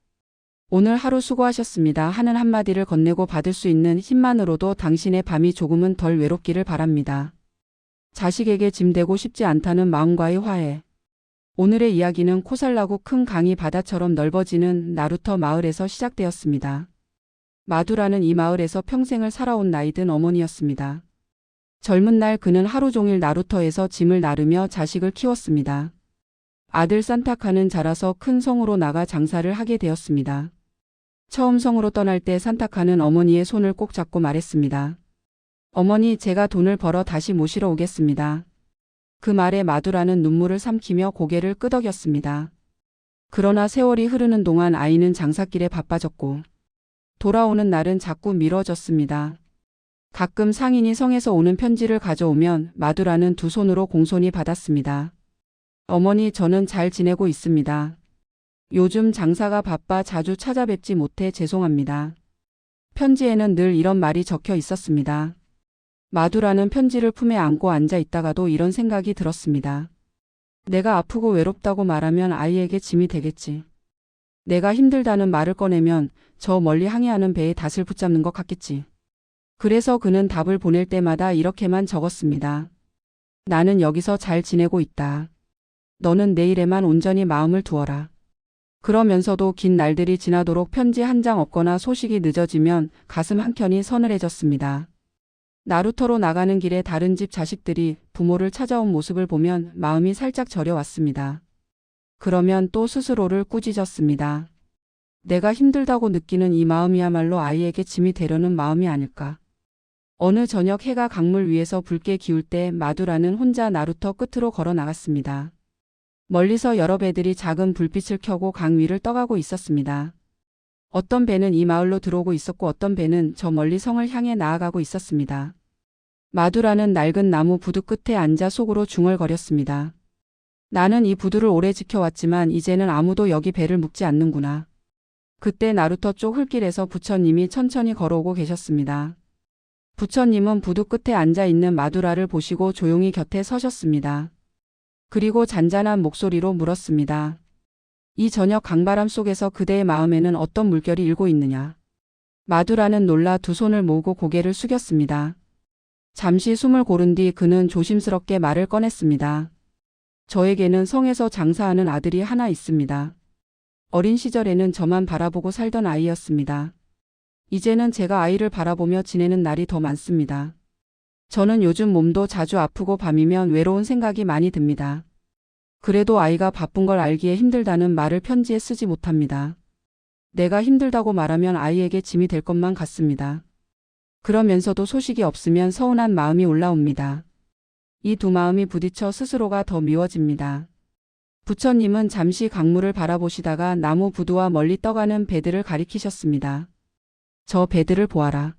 A: 오늘 하루 수고하셨습니다 하는 한마디를 건네고 받을 수 있는 힘만으로도 당신의 밤이 조금은 덜 외롭기를 바랍니다. 자식에게 짐되고 싶지 않다는 마음과의 화해. 오늘의 이야기는 코살라국 큰 강이 바다처럼 넓어지는 나루터 마을에서 시작되었습니다. 마두라는 이 마을에서 평생을 살아온 나이든 어머니였습니다. 젊은 날 그는 하루 종일 나루터에서 짐을 나르며 자식을 키웠습니다. 아들 산타카는 자라서 큰 성으로 나가 장사를 하게 되었습니다. 처음 성으로 떠날 때 산타카는 어머니의 손을 꼭 잡고 말했습니다. 어머니, 제가 돈을 벌어 다시 모시러 오겠습니다. 그 말에 마두라는 눈물을 삼키며 고개를 끄덕였습니다. 그러나 세월이 흐르는 동안 아이는 장사길에 바빠졌고 돌아오는 날은 자꾸 미뤄졌습니다. 가끔 상인이 성에서 오는 편지를 가져오면 마두라는 두 손으로 공손히 받았습니다. 어머니, 저는 잘 지내고 있습니다. 요즘 장사가 바빠 자주 찾아뵙지 못해 죄송합니다. 편지에는 늘 이런 말이 적혀 있었습니다. 마두라는 편지를 품에 안고 앉아 있다가도 이런 생각이 들었습니다. 내가 아프고 외롭다고 말하면 아이에게 짐이 되겠지. 내가 힘들다는 말을 꺼내면 저 멀리 항해하는 배에 닷을 붙잡는 것 같겠지. 그래서 그는 답을 보낼 때마다 이렇게만 적었습니다. 나는 여기서 잘 지내고 있다. 너는 내일에만 온전히 마음을 두어라. 그러면서도 긴 날들이 지나도록 편지 한 장 없거나 소식이 늦어지면 가슴 한켠이 서늘해졌습니다. 나루터로 나가는 길에 다른 집 자식들이 부모를 찾아온 모습을 보면 마음이 살짝 저려왔습니다. 그러면 또 스스로를 꾸짖었습니다. 내가 힘들다고 느끼는 이 마음이야말로 아이에게 짐이 되려는 마음이 아닐까. 어느 저녁 해가 강물 위에서 붉게 기울 때 마두라는 혼자 나루터 끝으로 걸어 나갔습니다. 멀리서 여러 배들이 작은 불빛을 켜고 강 위를 떠가고 있었습니다. 어떤 배는 이 마을로 들어오고 있었고 어떤 배는 저 멀리 성을 향해 나아가고 있었습니다. 마두라는 낡은 나무 부두 끝에 앉아 속으로 중얼거렸습니다. 나는 이 부두를 오래 지켜왔지만 이제는 아무도 여기 배를 묵지 않는구나. 그때 나루터 쪽 흙길에서 부처님이 천천히 걸어오고 계셨습니다. 부처님은 부두 끝에 앉아 있는 마두라를 보시고 조용히 곁에 서셨습니다. 그리고 잔잔한 목소리로 물었습니다. 이 저녁 강바람 속에서 그대의 마음에는 어떤 물결이 일고 있느냐. 마두라는 놀라 두 손을 모으고 고개를 숙였습니다. 잠시 숨을 고른 뒤 그는 조심스럽게 말을 꺼냈습니다. 저에게는 성에서 장사하는 아들이 하나 있습니다. 어린 시절에는 저만 바라보고 살던 아이였습니다. 이제는 제가 아이를 바라보며 지내는 날이 더 많습니다. 저는 요즘 몸도 자주 아프고 밤이면 외로운 생각이 많이 듭니다. 그래도 아이가 바쁜 걸 알기에 힘들다는 말을 편지에 쓰지 못합니다. 내가 힘들다고 말하면 아이에게 짐이 될 것만 같습니다. 그러면서도 소식이 없으면 서운한 마음이 올라옵니다. 이 두 마음이 부딪혀 스스로가 더 미워집니다. 부처님은 잠시 강물을 바라보시다가 나무 부두와 멀리 떠가는 배들을 가리키셨습니다. 저 배들을 보아라.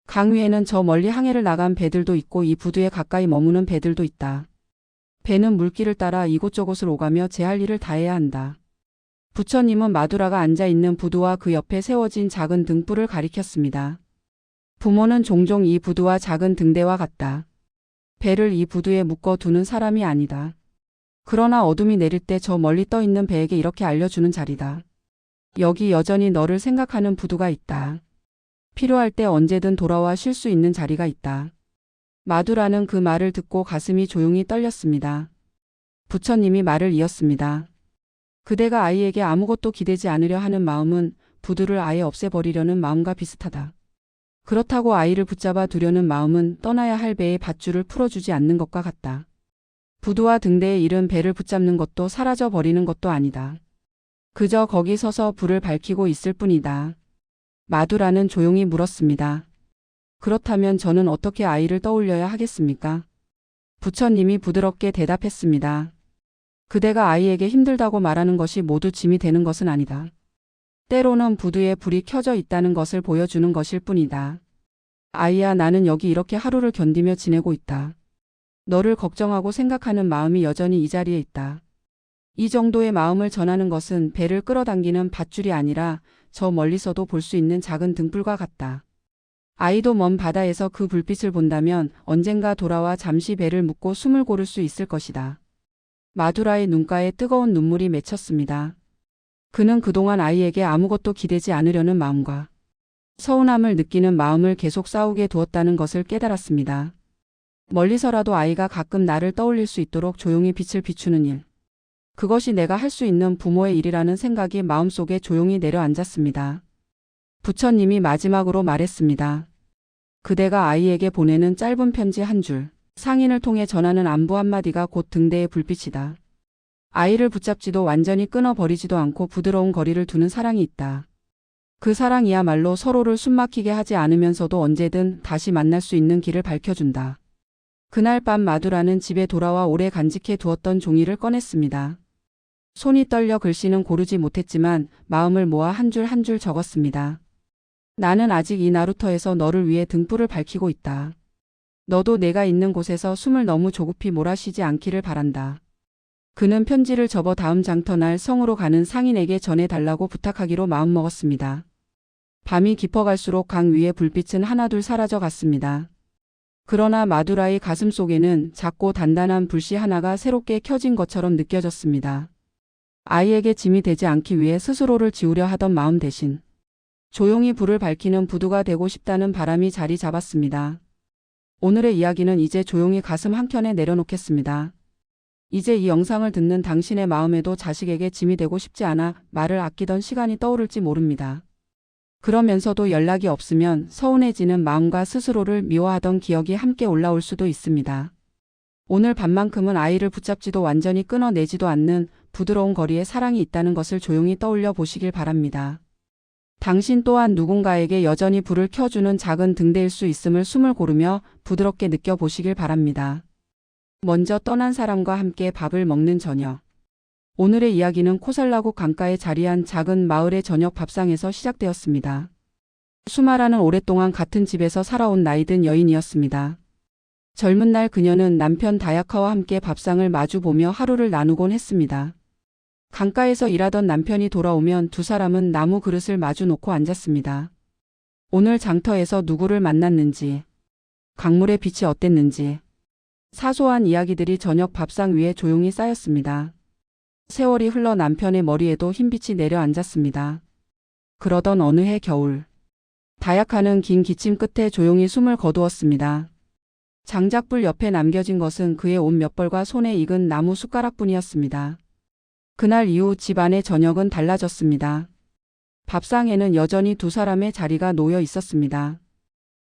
A: 강 위에는 저 멀리 항해를 나간 배들도 있고 이 부두에 가까이 머무는 배들도 있다. 배는 물길을 따라 이곳저곳을 오가며 제 할 일을 다해야 한다. 부처님은 마두라가 앉아있는 부두와 그 옆에 세워진 작은 등불을 가리켰습니다. 부모는 종종 이 부두와 작은 등대와 같다. 배를 이 부두에 묶어두는 사람이 아니다. 그러나 어둠이 내릴 때 저 멀리 떠있는 배에게 이렇게 알려주는 자리다. 여기 여전히 너를 생각하는 부두가 있다. 필요할 때 언제든 돌아와 쉴 수 있는 자리가 있다. 마두라는 그 말을 듣고 가슴이 조용히 떨렸습니다. 부처님이 말을 이었습니다. 그대가 아이에게 아무것도 기대지 않으려 하는 마음은 부두를 아예 없애버리려는 마음과 비슷하다. 그렇다고 아이를 붙잡아 두려는 마음은 떠나야 할 배의 밧줄을 풀어주지 않는 것과 같다. 부두와 등대에 이른 배를 붙잡는 것도 사라져 버리는 것도 아니다. 그저 거기 서서 불을 밝히고 있을 뿐이다. 마두라는 조용히 물었습니다. 그렇다면 저는 어떻게 아이를 떠올려야 하겠습니까? 부처님이 부드럽게 대답했습니다. 그대가 아이에게 힘들다고 말하는 것이 모두 짐이 되는 것은 아니다. 때로는 부두에 불이 켜져 있다는 것을 보여주는 것일 뿐이다. 아이야, 나는 여기 이렇게 하루를 견디며 지내고 있다. 너를 걱정하고 생각하는 마음이 여전히 이 자리에 있다. 이 정도의 마음을 전하는 것은 배를 끌어당기는 밧줄이 아니라 저 멀리서도 볼 수 있는 작은 등불과 같다. 아이도 먼 바다에서 그 불빛을 본다면 언젠가 돌아와 잠시 배를 묶고 숨을 고를 수 있을 것이다. 마두라의 눈가에 뜨거운 눈물이 맺혔습니다. 그는 그동안 아이에게 아무것도 기대지 않으려는 마음과 서운함을 느끼는 마음을 계속 싸우게 두었다는 것을 깨달았습니다. 멀리서라도 아이가 가끔 나를 떠올릴 수 있도록 조용히 빛을 비추는 일. 그것이 내가 할 수 있는 부모의 일이라는 생각이 마음속에 조용히 내려앉았습니다. 부처님이 마지막으로 말했습니다. 그대가 아이에게 보내는 짧은 편지 한 줄, 상인을 통해 전하는 안부 한마디가 곧 등대의 불빛이다. 아이를 붙잡지도 완전히 끊어버리지도 않고 부드러운 거리를 두는 사랑이 있다. 그 사랑이야말로 서로를 숨막히게 하지 않으면서도 언제든 다시 만날 수 있는 길을 밝혀준다. 그날 밤 마두라는 집에 돌아와 오래 간직해 두었던 종이를 꺼냈습니다. 손이 떨려 글씨는 고르지 못했지만 마음을 모아 한 줄 한 줄 적었습니다. 나는 아직 이 나루터에서 너를 위해 등불을 밝히고 있다. 너도 내가 있는 곳에서 숨을 너무 조급히 몰아쉬지 않기를 바란다. 그는 편지를 접어 다음 장터날 성으로 가는 상인에게 전해달라고 부탁하기로 마음먹었습니다. 밤이 깊어갈수록 강 위의 불빛은 하나둘 사라져 갔습니다. 그러나 마두라의 가슴 속에는 작고 단단한 불씨 하나가 새롭게 켜진 것처럼 느껴졌습니다. 아이에게 짐이 되지 않기 위해 스스로를 지우려 하던 마음 대신 조용히 불을 밝히는 부두가 되고 싶다는 바람이 자리 잡았습니다. 오늘의 이야기는 이제 조용히 가슴 한켠에 내려놓겠습니다. 이제 이 영상을 듣는 당신의 마음에도 자식에게 짐이 되고 싶지 않아 말을 아끼던 시간이 떠오를지 모릅니다. 그러면서도 연락이 없으면 서운해지는 마음과 스스로를 미워하던 기억이 함께 올라올 수도 있습니다. 오늘 밤만큼은 아이를 붙잡지도 완전히 끊어내지도 않는 부드러운 거리에 사랑이 있다는 것을 조용히 떠올려 보시길 바랍니다. 당신 또한 누군가에게 여전히 불을 켜주는 작은 등대일 수 있음을 숨을 고르며 부드럽게 느껴보시길 바랍니다. 먼저 떠난 사람과 함께 밥을 먹는 저녁. 오늘의 이야기는 코살라국 강가에 자리한 작은 마을의 저녁 밥상에서 시작되었습니다. 수마라는 오랫동안 같은 집에서 살아온 나이든 여인이었습니다. 젊은 날 그녀는 남편 다야카와 함께 밥상을 마주보며 하루를 나누곤 했습니다. 강가에서 일하던 남편이 돌아오면 두 사람은 나무 그릇을 마주 놓고 앉았습니다. 오늘 장터에서 누구를 만났는지, 강물의 빛이 어땠는지, 사소한 이야기들이 저녁 밥상 위에 조용히 쌓였습니다. 세월이 흘러 남편의 머리에도 흰빛이 내려앉았습니다. 그러던 어느 해 겨울, 다약하는 긴 기침 끝에 조용히 숨을 거두었습니다. 장작불 옆에 남겨진 것은 그의 옷 몇 벌과 손에 익은 나무 숟가락뿐이었습니다. 그날 이후 집안의 저녁은 달라졌습니다. 밥상에는 여전히 두 사람의 자리가 놓여 있었습니다.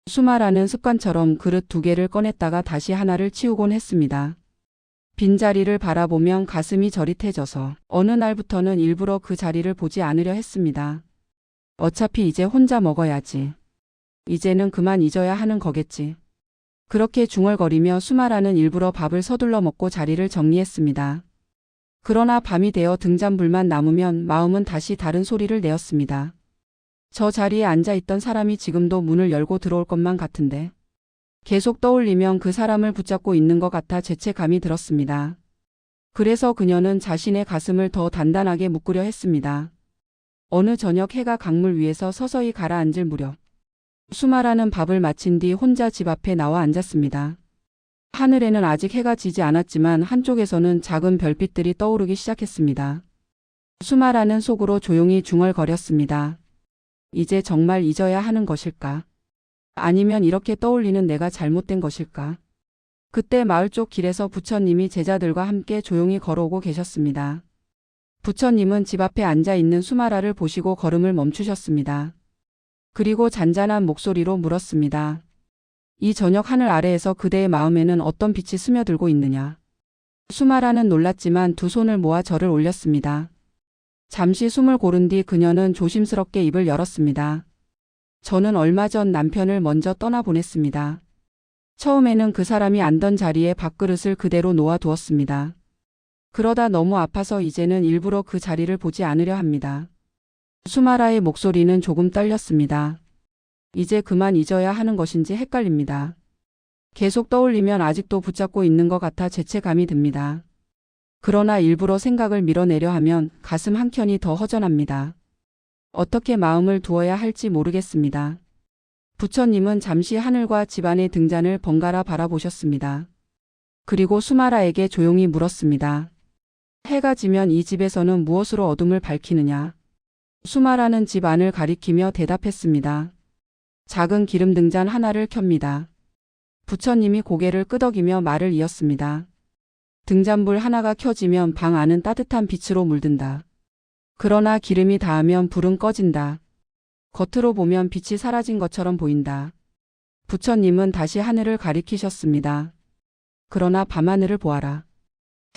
A: 수마라는 습관처럼 그릇 두 개를 꺼냈다가 다시 하나를 치우곤 했습니다. 빈자리를 바라보면 가슴이 저릿해져서 어느 날부터는 일부러 그 자리를 보지 않으려 했습니다. 어차피 이제 혼자 먹어야지. 이제는 그만 잊어야 하는 거겠지. 그렇게 중얼거리며 수마라는 일부러 밥을 서둘러 먹고 자리를 정리했습니다. 그러나 밤이 되어 등잔불만 남으면 마음은 다시 다른 소리를 내었습니다. 저 자리에 앉아있던 사람이 지금도 문을 열고 들어올 것만 같은데. 계속 떠올리면 그 사람을 붙잡고 있는 것 같아 죄책감이 들었습니다. 그래서 그녀는 자신의 가슴을 더 단단하게 묶으려 했습니다. 어느 저녁 해가 강물 위에서 서서히 가라앉을 무렵, 수마라는 밥을 마친 뒤 혼자 집 앞에 나와 앉았습니다. 하늘에는 아직 해가 지지 않았지만 한쪽에서는 작은 별빛들이 떠오르기 시작했습니다. 수마라는 속으로 조용히 중얼거렸습니다. 이제 정말 잊어야 하는 것일까? 아니면 이렇게 떠올리는 내가 잘못된 것일까? 그때 마을 쪽 길에서 부처님이 제자들과 함께 조용히 걸어오고 계셨습니다. 부처님은 집 앞에 앉아있는 수마라를 보시고 걸음을 멈추셨습니다. 그리고 잔잔한 목소리로 물었습니다. 이 저녁 하늘 아래에서 그대의 마음에는 어떤 빛이 스며들고 있느냐? 수마라는 놀랐지만 두 손을 모아 절을 올렸습니다. 잠시 숨을 고른 뒤 그녀는 조심스럽게 입을 열었습니다. 저는 얼마 전 남편을 먼저 떠나보냈습니다. 처음에는 그 사람이 앉던 자리에 밥그릇을 그대로 놓아두었습니다. 그러다 너무 아파서 이제는 일부러 그 자리를 보지 않으려 합니다. 수마라의 목소리는 조금 떨렸습니다. 이제 그만 잊어야 하는 것인지 헷갈립니다. 계속 떠올리면 아직도 붙잡고 있는 것 같아 죄책감이 듭니다. 그러나 일부러 생각을 밀어내려 하면 가슴 한켠이 더 허전합니다. 어떻게 마음을 두어야 할지 모르겠습니다. 부처님은 잠시 하늘과 집안의 등잔을 번갈아 바라보셨습니다. 그리고 수마라에게 조용히 물었습니다. 해가 지면 이 집에서는 무엇으로 어둠을 밝히느냐? 수마라는 집 안을 가리키며 대답했습니다. 작은 기름 등잔 하나를 켭니다. 부처님이 고개를 끄덕이며 말을 이었습니다. 등잔불 하나가 켜지면 방 안은 따뜻한 빛으로 물든다. 그러나 기름이 닿으면 불은 꺼진다. 겉으로 보면 빛이 사라진 것처럼 보인다. 부처님은 다시 하늘을 가리키셨습니다. 그러나 밤하늘을 보아라.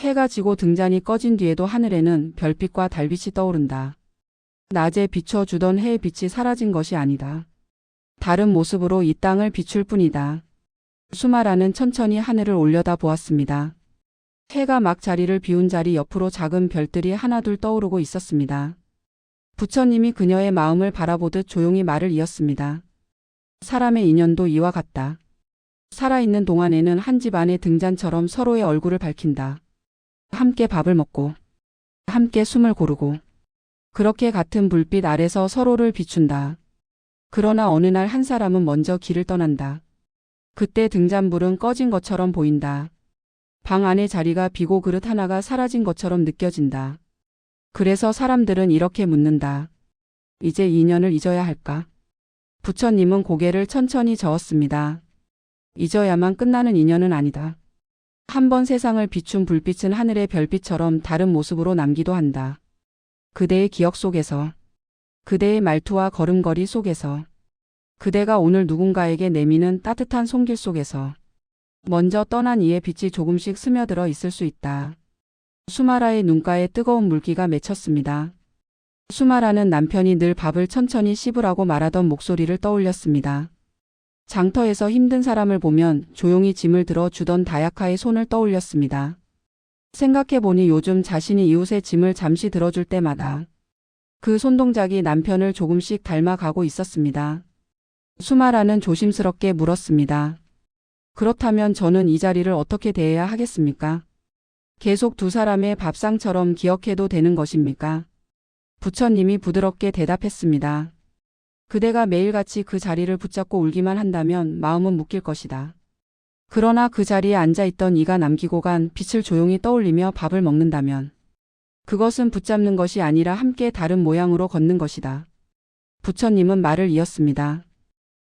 A: 해가 지고 등잔이 꺼진 뒤에도 하늘에는 별빛과 달빛이 떠오른다. 낮에 비춰주던 해의 빛이 사라진 것이 아니다. 다른 모습으로 이 땅을 비출 뿐이다. 수마라는 천천히 하늘을 올려다 보았습니다. 해가 막 자리를 비운 자리 옆으로 작은 별들이 하나둘 떠오르고 있었습니다. 부처님이 그녀의 마음을 바라보듯 조용히 말을 이었습니다. 사람의 인연도 이와 같다. 살아있는 동안에는 한 집안의 등잔처럼 서로의 얼굴을 밝힌다. 함께 밥을 먹고, 함께 숨을 고르고, 그렇게 같은 불빛 아래서 서로를 비춘다. 그러나 어느 날 한 사람은 먼저 길을 떠난다. 그때 등잔불은 꺼진 것처럼 보인다. 방 안의 자리가 비고 그릇 하나가 사라진 것처럼 느껴진다. 그래서 사람들은 이렇게 묻는다. 이제 인연을 잊어야 할까? 부처님은 고개를 천천히 저었습니다. 잊어야만 끝나는 인연은 아니다. 한번 세상을 비춘 불빛은 하늘의 별빛처럼 다른 모습으로 남기도 한다. 그대의 기억 속에서, 그대의 말투와 걸음걸이 속에서, 그대가 오늘 누군가에게 내미는 따뜻한 손길 속에서 먼저 떠난 이의 빛이 조금씩 스며들어 있을 수 있다. 수마라의 눈가에 뜨거운 물기가 맺혔습니다. 수마라는 남편이 늘 밥을 천천히 씹으라고 말하던 목소리를 떠올렸습니다. 장터에서 힘든 사람을 보면 조용히 짐을 들어 주던 다야카의 손을 떠올렸습니다. 생각해보니 요즘 자신이 이웃의 짐을 잠시 들어줄 때마다 그 손동작이 남편을 조금씩 닮아가고 있었습니다. 수마라는 조심스럽게 물었습니다. 그렇다면 저는 이 자리를 어떻게 대해야 하겠습니까? 계속 두 사람의 밥상처럼 기억해도 되는 것입니까? 부처님이 부드럽게 대답했습니다. 그대가 매일같이 그 자리를 붙잡고 울기만 한다면 마음은 묶일 것이다. 그러나 그 자리에 앉아있던 이가 남기고 간 빛을 조용히 떠올리며 밥을 먹는다면 그것은 붙잡는 것이 아니라 함께 다른 모양으로 걷는 것이다. 부처님은 말을 이었습니다.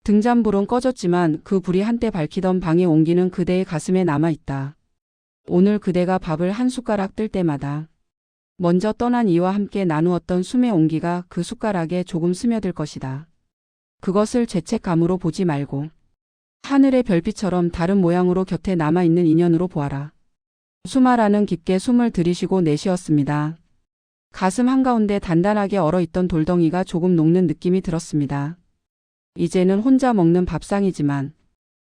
A: 등잔불은 꺼졌지만 그 불이 한때 밝히던 방의 온기는 그대의 가슴에 남아있다. 오늘 그대가 밥을 한 숟가락 뜰 때마다 먼저 떠난 이와 함께 나누었던 숨의 온기가 그 숟가락에 조금 스며들 것이다. 그것을 죄책감으로 보지 말고 하늘의 별빛처럼 다른 모양으로 곁에 남아있는 인연으로 보아라. 수마라는 깊게 숨을 들이쉬고 내쉬었습니다. 가슴 한가운데 단단하게 얼어있던 돌덩이가 조금 녹는 느낌이 들었습니다. 이제는 혼자 먹는 밥상이지만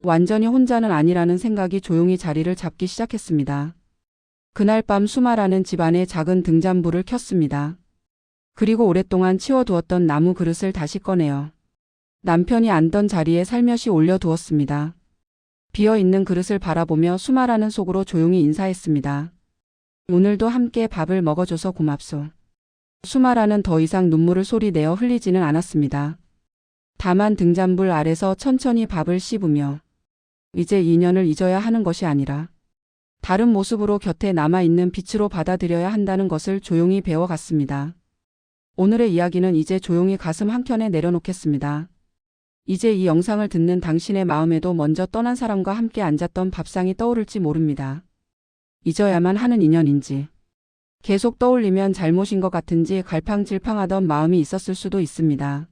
A: 완전히 혼자는 아니라는 생각이 조용히 자리를 잡기 시작했습니다. 그날 밤 수마라는 집안에 작은 등잔불을 켰습니다. 그리고 오랫동안 치워두었던 나무 그릇을 다시 꺼내어 남편이 앉던 자리에 살며시 올려두었습니다. 비어있는 그릇을 바라보며 수마라는 속으로 조용히 인사했습니다. 오늘도 함께 밥을 먹어줘서 고맙소. 수마라는 더 이상 눈물을 소리내어 흘리지는 않았습니다. 다만 등잔불 아래서 천천히 밥을 씹으며 이제 인연을 잊어야 하는 것이 아니라 다른 모습으로 곁에 남아있는 빛으로 받아들여야 한다는 것을 조용히 배워갔습니다. 오늘의 이야기는 이제 조용히 가슴 한켠에 내려놓겠습니다. 이제 이 영상을 듣는 당신의 마음에도 먼저 떠난 사람과 함께 앉았던 밥상이 떠오를지 모릅니다. 잊어야만 하는 인연인지 계속 떠올리면 잘못인 것 같은지 갈팡질팡하던 마음이 있었을 수도 있습니다.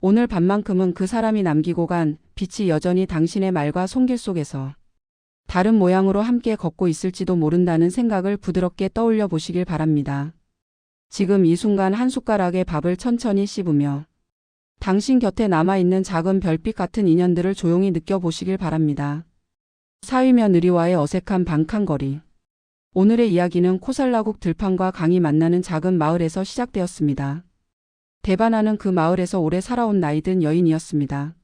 A: 오늘 밤만큼은 그 사람이 남기고 간 빛이 여전히 당신의 말과 손길 속에서 다른 모양으로 함께 걷고 있을지도 모른다는 생각을 부드럽게 떠올려 보시길 바랍니다. 지금 이 순간 한 숟가락의 밥을 천천히 씹으며 당신 곁에 남아있는 작은 별빛 같은 인연들을 조용히 느껴보시길 바랍니다. 사위 며느리와의 어색한 방칸거리. 오늘의 이야기는 코살라국 들판과 강이 만나는 작은 마을에서 시작되었습니다. 데바나는 그 마을에서 오래 살아온 나이든 여인이었습니다.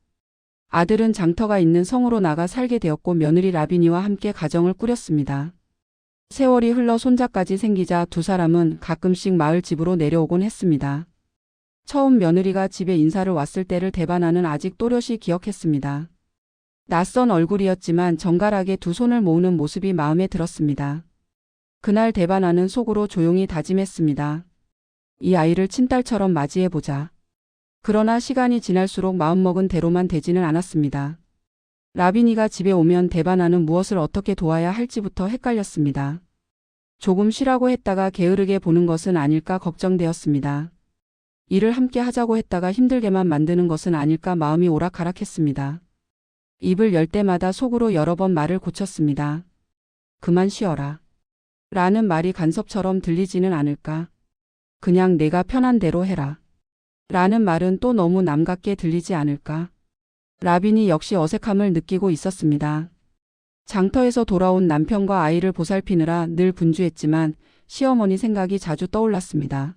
A: 아들은 장터가 있는 성으로 나가 살게 되었고 며느리 라비니와 함께 가정을 꾸렸습니다. 세월이 흘러 손자까지 생기자 두 사람은 가끔씩 마을 집으로 내려오곤 했습니다. 처음 며느리가 집에 인사를 왔을 때를 데바나는 아직 또렷이 기억했습니다. 낯선 얼굴이었지만 정갈하게 두 손을 모으는 모습이 마음에 들었습니다. 그날 데바나는 속으로 조용히 다짐했습니다. 이 아이를 친딸처럼 맞이해보자. 그러나 시간이 지날수록 마음먹은 대로만 되지는 않았습니다. 라비니가 집에 오면 데바나는 무엇을 어떻게 도와야 할지부터 헷갈렸습니다. 조금 쉬라고 했다가 게으르게 보는 것은 아닐까 걱정되었습니다. 일을 함께 하자고 했다가 힘들게만 만드는 것은 아닐까 마음이 오락가락했습니다. 입을 열 때마다 속으로 여러 번 말을 고쳤습니다. 그만 쉬어라. 라는 말이 간섭처럼 들리지는 않을까. 그냥 내가 편한 대로 해라. 라는 말은 또 너무 남같게 들리지 않을까. 라빈이 역시 어색함을 느끼고 있었습니다. 장터에서 돌아온 남편과 아이를 보살피느라 늘 분주했지만 시어머니 생각이 자주 떠올랐습니다.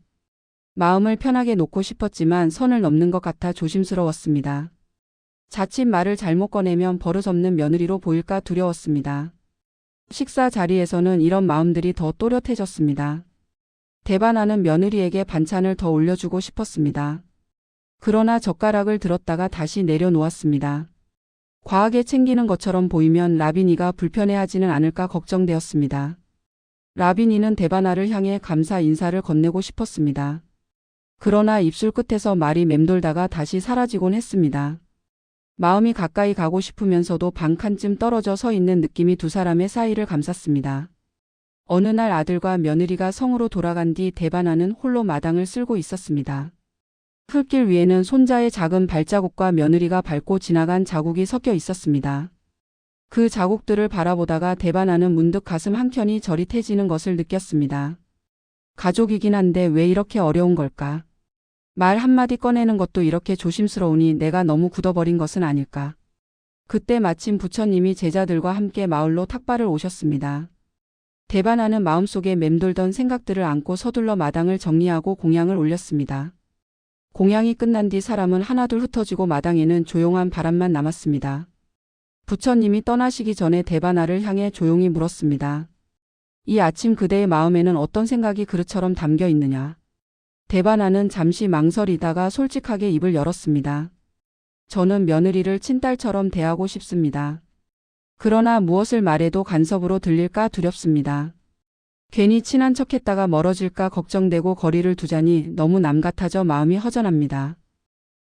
A: 마음을 편하게 놓고 싶었지만 선을 넘는 것 같아 조심스러웠습니다. 자칫 말을 잘못 꺼내면 버릇없는 며느리로 보일까 두려웠습니다. 식사 자리에서는 이런 마음들이 더 또렷해졌습니다. 데바나는 며느리에게 반찬을 더 올려주고 싶었습니다. 그러나 젓가락을 들었다가 다시 내려놓았습니다. 과하게 챙기는 것처럼 보이면 라비니가 불편해하지는 않을까 걱정되었습니다. 라비니는 데바나를 향해 감사 인사를 건네고 싶었습니다. 그러나 입술 끝에서 말이 맴돌다가 다시 사라지곤 했습니다. 마음이 가까이 가고 싶으면서도 반 칸쯤 떨어져 서 있는 느낌이 두 사람의 사이를 감쌌습니다. 어느 날 아들과 며느리가 성으로 돌아간 뒤 데바나는 홀로 마당을 쓸고 있었습니다. 흙길 위에는 손자의 작은 발자국과 며느리가 밟고 지나간 자국이 섞여 있었습니다. 그 자국들을 바라보다가 데바나는 문득 가슴 한켠이 저릿해지는 것을 느꼈습니다. 가족이긴 한데 왜 이렇게 어려운 걸까? 말 한마디 꺼내는 것도 이렇게 조심스러우니 내가 너무 굳어버린 것은 아닐까? 그때 마침 부처님이 제자들과 함께 마을로 탁발을 오셨습니다. 데바나는 마음속에 맴돌던 생각들을 안고 서둘러 마당을 정리하고 공양을 올렸습니다. 공양이 끝난 뒤 사람은 하나둘 흩어지고 마당에는 조용한 바람만 남았습니다. 부처님이 떠나시기 전에 데바나를 향해 조용히 물었습니다. 이 아침 그대의 마음에는 어떤 생각이 그릇처럼 담겨 있느냐? 데바나는 잠시 망설이다가 솔직하게 입을 열었습니다. 저는 며느리를 친딸처럼 대하고 싶습니다. 그러나 무엇을 말해도 간섭으로 들릴까 두렵습니다. 괜히 친한 척했다가 멀어질까 걱정되고 거리를 두자니 너무 남 같아져 마음이 허전합니다.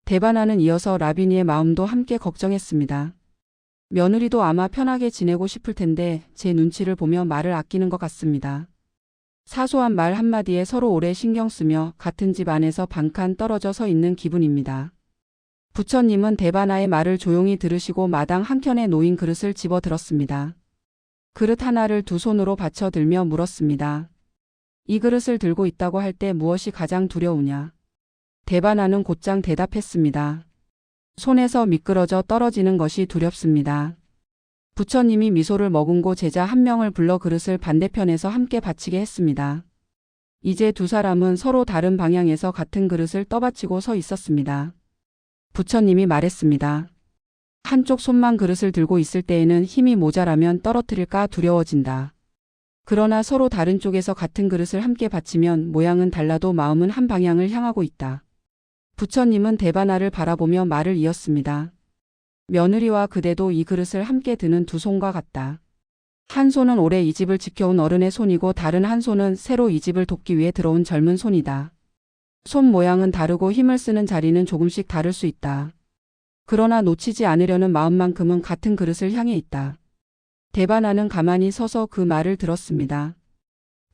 A: 대바나는 이어서 라비니의 마음도 함께 걱정했습니다. 며느리도 아마 편하게 지내고 싶을 텐데 제 눈치를 보며 말을 아끼는 것 같습니다. 사소한 말 한마디에 서로 오래 신경 쓰며 같은 집 안에서 반칸 떨어져 서 있는 기분입니다. 부처님은 대바나의 말을 조용히 들으시고 마당 한켠에 놓인 그릇을 집어 들었습니다. 그릇 하나를 두 손으로 받쳐 들며 물었습니다. 이 그릇을 들고 있다고 할 때 무엇이 가장 두려우냐? 대바나는 곧장 대답했습니다. 손에서 미끄러져 떨어지는 것이 두렵습니다. 부처님이 미소를 머금고 제자 한 명을 불러 그릇을 반대편에서 함께 받치게 했습니다. 이제 두 사람은 서로 다른 방향에서 같은 그릇을 떠받치고 서 있었습니다. 부처님이 말했습니다. 한쪽 손만 그릇을 들고 있을 때에는 힘이 모자라면 떨어뜨릴까 두려워진다. 그러나 서로 다른 쪽에서 같은 그릇을 함께 받치면 모양은 달라도 마음은 한 방향을 향하고 있다. 부처님은 대바나를 바라보며 말을 이었습니다. 며느리와 그대도 이 그릇을 함께 드는 두 손과 같다. 한 손은 오래 이 집을 지켜온 어른의 손이고 다른 한 손은 새로 이 집을 돕기 위해 들어온 젊은 손이다. 손 모양은 다르고 힘을 쓰는 자리는 조금씩 다를 수 있다. 그러나 놓치지 않으려는 마음만큼은 같은 그릇을 향해 있다. 대바나는 가만히 서서 그 말을 들었습니다.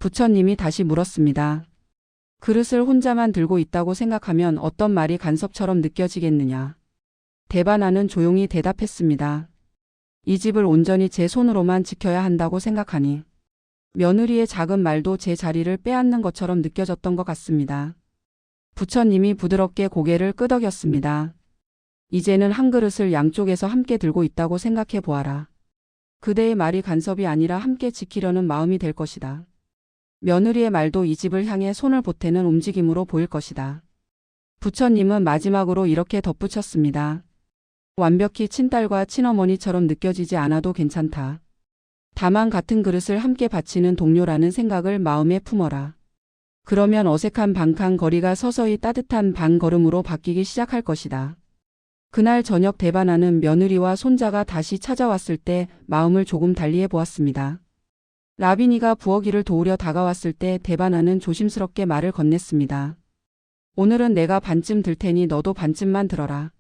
A: 부처님이 다시 물었습니다. 그릇을 혼자만 들고 있다고 생각하면 어떤 말이 간섭처럼 느껴지겠느냐? 대바나는 조용히 대답했습니다. 이 집을 온전히 제 손으로만 지켜야 한다고 생각하니 며느리의 작은 말도 제 자리를 빼앗는 것처럼 느껴졌던 것 같습니다. 부처님이 부드럽게 고개를 끄덕였습니다. 이제는 한 그릇을 양쪽에서 함께 들고 있다고 생각해 보아라. 그대의 말이 간섭이 아니라 함께 지키려는 마음이 될 것이다. 며느리의 말도 이 집을 향해 손을 보태는 움직임으로 보일 것이다. 부처님은 마지막으로 이렇게 덧붙였습니다. 완벽히 친딸과 친어머니처럼 느껴지지 않아도 괜찮다. 다만 같은 그릇을 함께 바치는 동료라는 생각을 마음에 품어라. 그러면 어색한 반칸 거리가 서서히 따뜻한 반걸음으로 바뀌기 시작할 것이다. 그날 저녁 대바나는 며느리와 손자가 다시 찾아왔을 때 마음을 조금 달리해 보았습니다. 라비니가 부엌일을 도우려 다가왔을 때 대바나는 조심스럽게 말을 건넸습니다. 오늘은 내가 반쯤 들 테니 너도 반쯤만 들어라.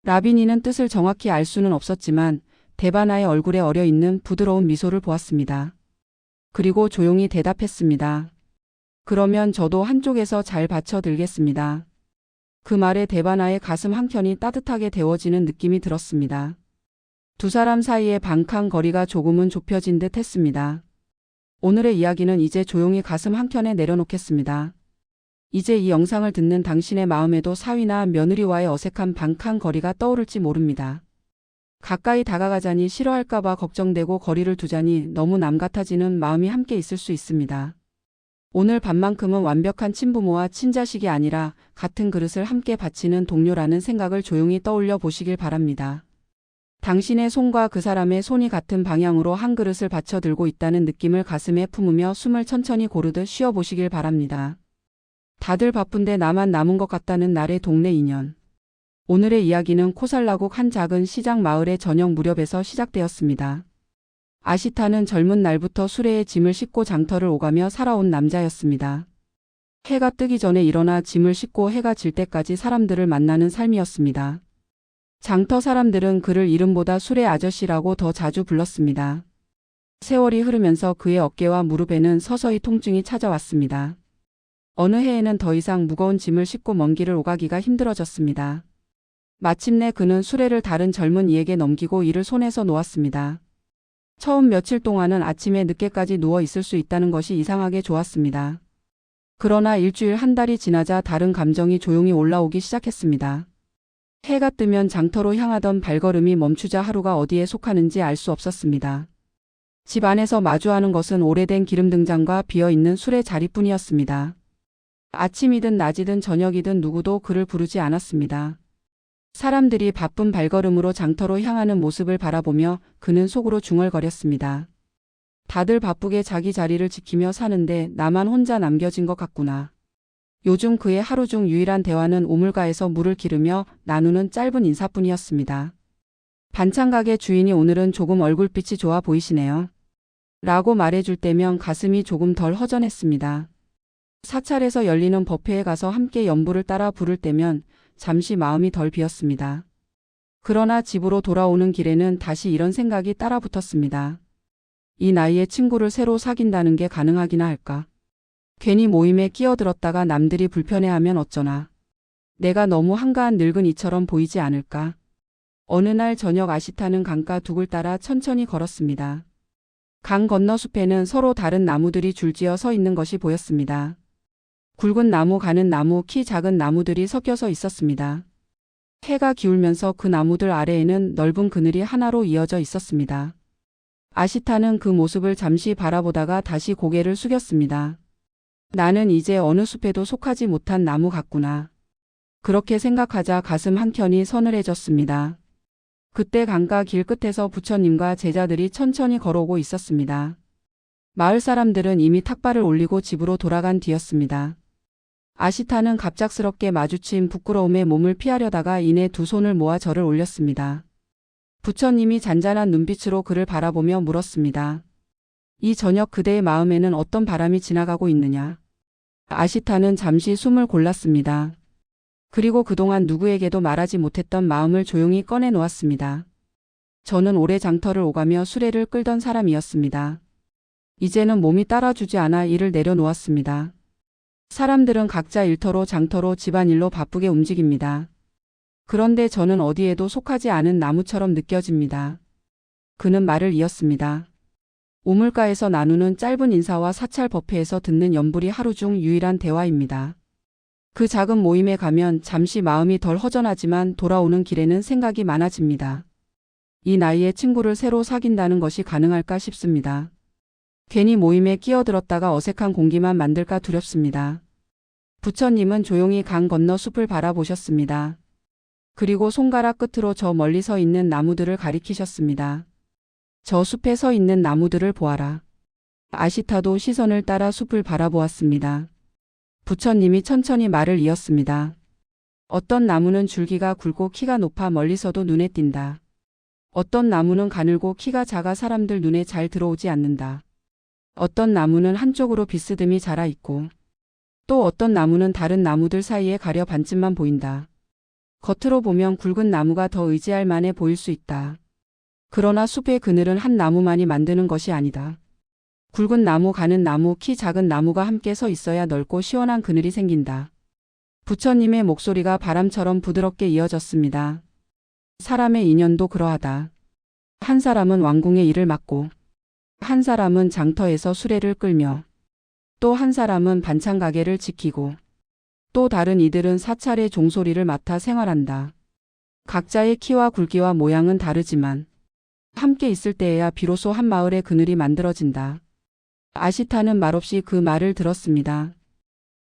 A: 라비니는 뜻을 정확히 알 수는 없었지만 대바나의 얼굴에 어려있는 부드러운 미소를 보았습니다. 그리고 조용히 대답했습니다. 그러면 저도 한쪽에서 잘 받쳐 들겠습니다. 그 말에 대바나의 가슴 한켠이 따뜻하게 데워지는 느낌이 들었습니다. 두 사람 사이의 반칸 거리가 조금은 좁혀진 듯 했습니다. 오늘의 이야기는 이제 조용히 가슴 한켠에 내려놓겠습니다. 이제 이 영상을 듣는 당신의 마음에도 사위나 며느리와의 어색한 반칸 거리가 떠오를지 모릅니다. 가까이 다가가자니 싫어할까봐 걱정되고 거리를 두자니 너무 남 같아지는 마음이 함께 있을 수 있습니다. 오늘 밤만큼은 완벽한 친부모와 친자식이 아니라 같은 그릇을 함께 바치는 동료라는 생각을 조용히 떠올려 보시길 바랍니다. 당신의 손과 그 사람의 손이 같은 방향으로 한 그릇을 받쳐 들고 있다는 느낌을 가슴에 품으며 숨을 천천히 고르듯 쉬어 보시길 바랍니다. 다들 바쁜데 나만 남은 것 같다는 날의 동네 인연. 오늘의 이야기는 코살라국 한 작은 시장 마을의 저녁 무렵에서 시작되었습니다. 아시타는 젊은 날부터 수레에 짐을 싣고 장터를 오가며 살아온 남자였습니다. 해가 뜨기 전에 일어나 짐을 싣고 해가 질 때까지 사람들을 만나는 삶이었습니다. 장터 사람들은 그를 이름보다 수레 아저씨라고 더 자주 불렀습니다. 세월이 흐르면서 그의 어깨와 무릎에는 서서히 통증이 찾아왔습니다. 어느 해에는 더 이상 무거운 짐을 싣고 먼 길을 오가기가 힘들어졌습니다. 마침내 그는 수레를 다른 젊은 이에게 넘기고 이를 손에서 놓았습니다. 처음 며칠 동안은 아침에 늦게까지 누워 있을 수 있다는 것이 이상하게 좋았습니다. 그러나 일주일 한 달이 지나자 다른 감정이 조용히 올라오기 시작했습니다. 해가 뜨면 장터로 향하던 발걸음이 멈추자 하루가 어디에 속하는지 알 수 없었습니다. 집 안에서 마주하는 것은 오래된 기름 등잔과 비어있는 수레 자리뿐이었습니다. 아침이든 낮이든 저녁이든 누구도 그를 부르지 않았습니다. 사람들이 바쁜 발걸음으로 장터로 향하는 모습을 바라보며 그는 속으로 중얼거렸습니다. 다들 바쁘게 자기 자리를 지키며 사는데 나만 혼자 남겨진 것 같구나. 요즘 그의 하루 중 유일한 대화는 우물가에서 물을 기르며 나누는 짧은 인사뿐이었습니다. 반찬 가게 주인이 오늘은 조금 얼굴빛이 좋아 보이시네요. 라고 말해줄 때면 가슴이 조금 덜 허전했습니다. 사찰에서 열리는 법회에 가서 함께 연부를 따라 부를 때면 잠시 마음이 덜 비었습니다. 그러나 집으로 돌아오는 길에는 다시 이런 생각이 따라 붙었습니다. 이 나이에 친구를 새로 사귄다는 게 가능하기나 할까? 괜히 모임에 끼어들었다가 남들이 불편해하면 어쩌나? 내가 너무 한가한 늙은이처럼 보이지 않을까? 어느 날 저녁 아시타는 강가 둑을 따라 천천히 걸었습니다. 강 건너 숲에는 서로 다른 나무들이 줄지어 서 있는 것이 보였습니다. 굵은 나무, 가는 나무, 키 작은 나무들이 섞여서 있었습니다. 해가 기울면서 그 나무들 아래에는 넓은 그늘이 하나로 이어져 있었습니다. 아시타는 그 모습을 잠시 바라보다가 다시 고개를 숙였습니다. 나는 이제 어느 숲에도 속하지 못한 나무 같구나. 그렇게 생각하자 가슴 한켠이 서늘해졌습니다. 그때 강가 길 끝에서 부처님과 제자들이 천천히 걸어오고 있었습니다. 마을 사람들은 이미 탁발을 올리고 집으로 돌아간 뒤였습니다. 아시타는 갑작스럽게 마주친 부끄러움에 몸을 피하려다가 이내 두 손을 모아 절을 올렸습니다. 부처님이 잔잔한 눈빛으로 그를 바라보며 물었습니다. 이 저녁 그대의 마음에는 어떤 바람이 지나가고 있느냐? 아시타는 잠시 숨을 골랐습니다. 그리고 그동안 누구에게도 말하지 못했던 마음을 조용히 꺼내 놓았습니다. 저는 오래 장터를 오가며 수레를 끌던 사람이었습니다. 이제는 몸이 따라주지 않아 일을 내려놓았습니다. 사람들은 각자 일터로 장터로 집안일로 바쁘게 움직입니다. 그런데 저는 어디에도 속하지 않은 나무처럼 느껴집니다. 그는 말을 이었습니다. 우물가에서 나누는 짧은 인사와 사찰 법회에서 듣는 연불이 하루 중 유일한 대화입니다. 그 작은 모임에 가면 잠시 마음이 덜 허전하지만 돌아오는 길에는 생각이 많아집니다. 이 나이에 친구를 새로 사귄다는 것이 가능할까 싶습니다. 괜히 모임에 끼어들었다가 어색한 공기만 만들까 두렵습니다. 부처님은 조용히 강 건너 숲을 바라보셨습니다. 그리고 손가락 끝으로 저 멀리 서 있는 나무들을 가리키셨습니다. 저 숲에 서 있는 나무들을 보아라. 아시타도 시선을 따라 숲을 바라보았습니다. 부처님이 천천히 말을 이었습니다. 어떤 나무는 줄기가 굵고 키가 높아 멀리서도 눈에 띈다. 어떤 나무는 가늘고 키가 작아 사람들 눈에 잘 들어오지 않는다. 어떤 나무는 한쪽으로 비스듬히 자라 있고 또 어떤 나무는 다른 나무들 사이에 가려 반쯤만 보인다. 겉으로 보면 굵은 나무가 더 의지할 만해 보일 수 있다. 그러나 숲의 그늘은 한 나무만이 만드는 것이 아니다. 굵은 나무, 가는 나무, 키 작은 나무가 함께 서 있어야 넓고 시원한 그늘이 생긴다. 부처님의 목소리가 바람처럼 부드럽게 이어졌습니다. 사람의 인연도 그러하다. 한 사람은 왕궁의 일을 맡고 한 사람은 장터에서 수레를 끌며 또 한 사람은 반찬 가게를 지키고 또 다른 이들은 사찰의 종소리를 맡아 생활한다. 각자의 키와 굵기와 모양은 다르지만 함께 있을 때에야 비로소 한 마을의 그늘이 만들어진다. 아시타는 말없이 그 말을 들었습니다.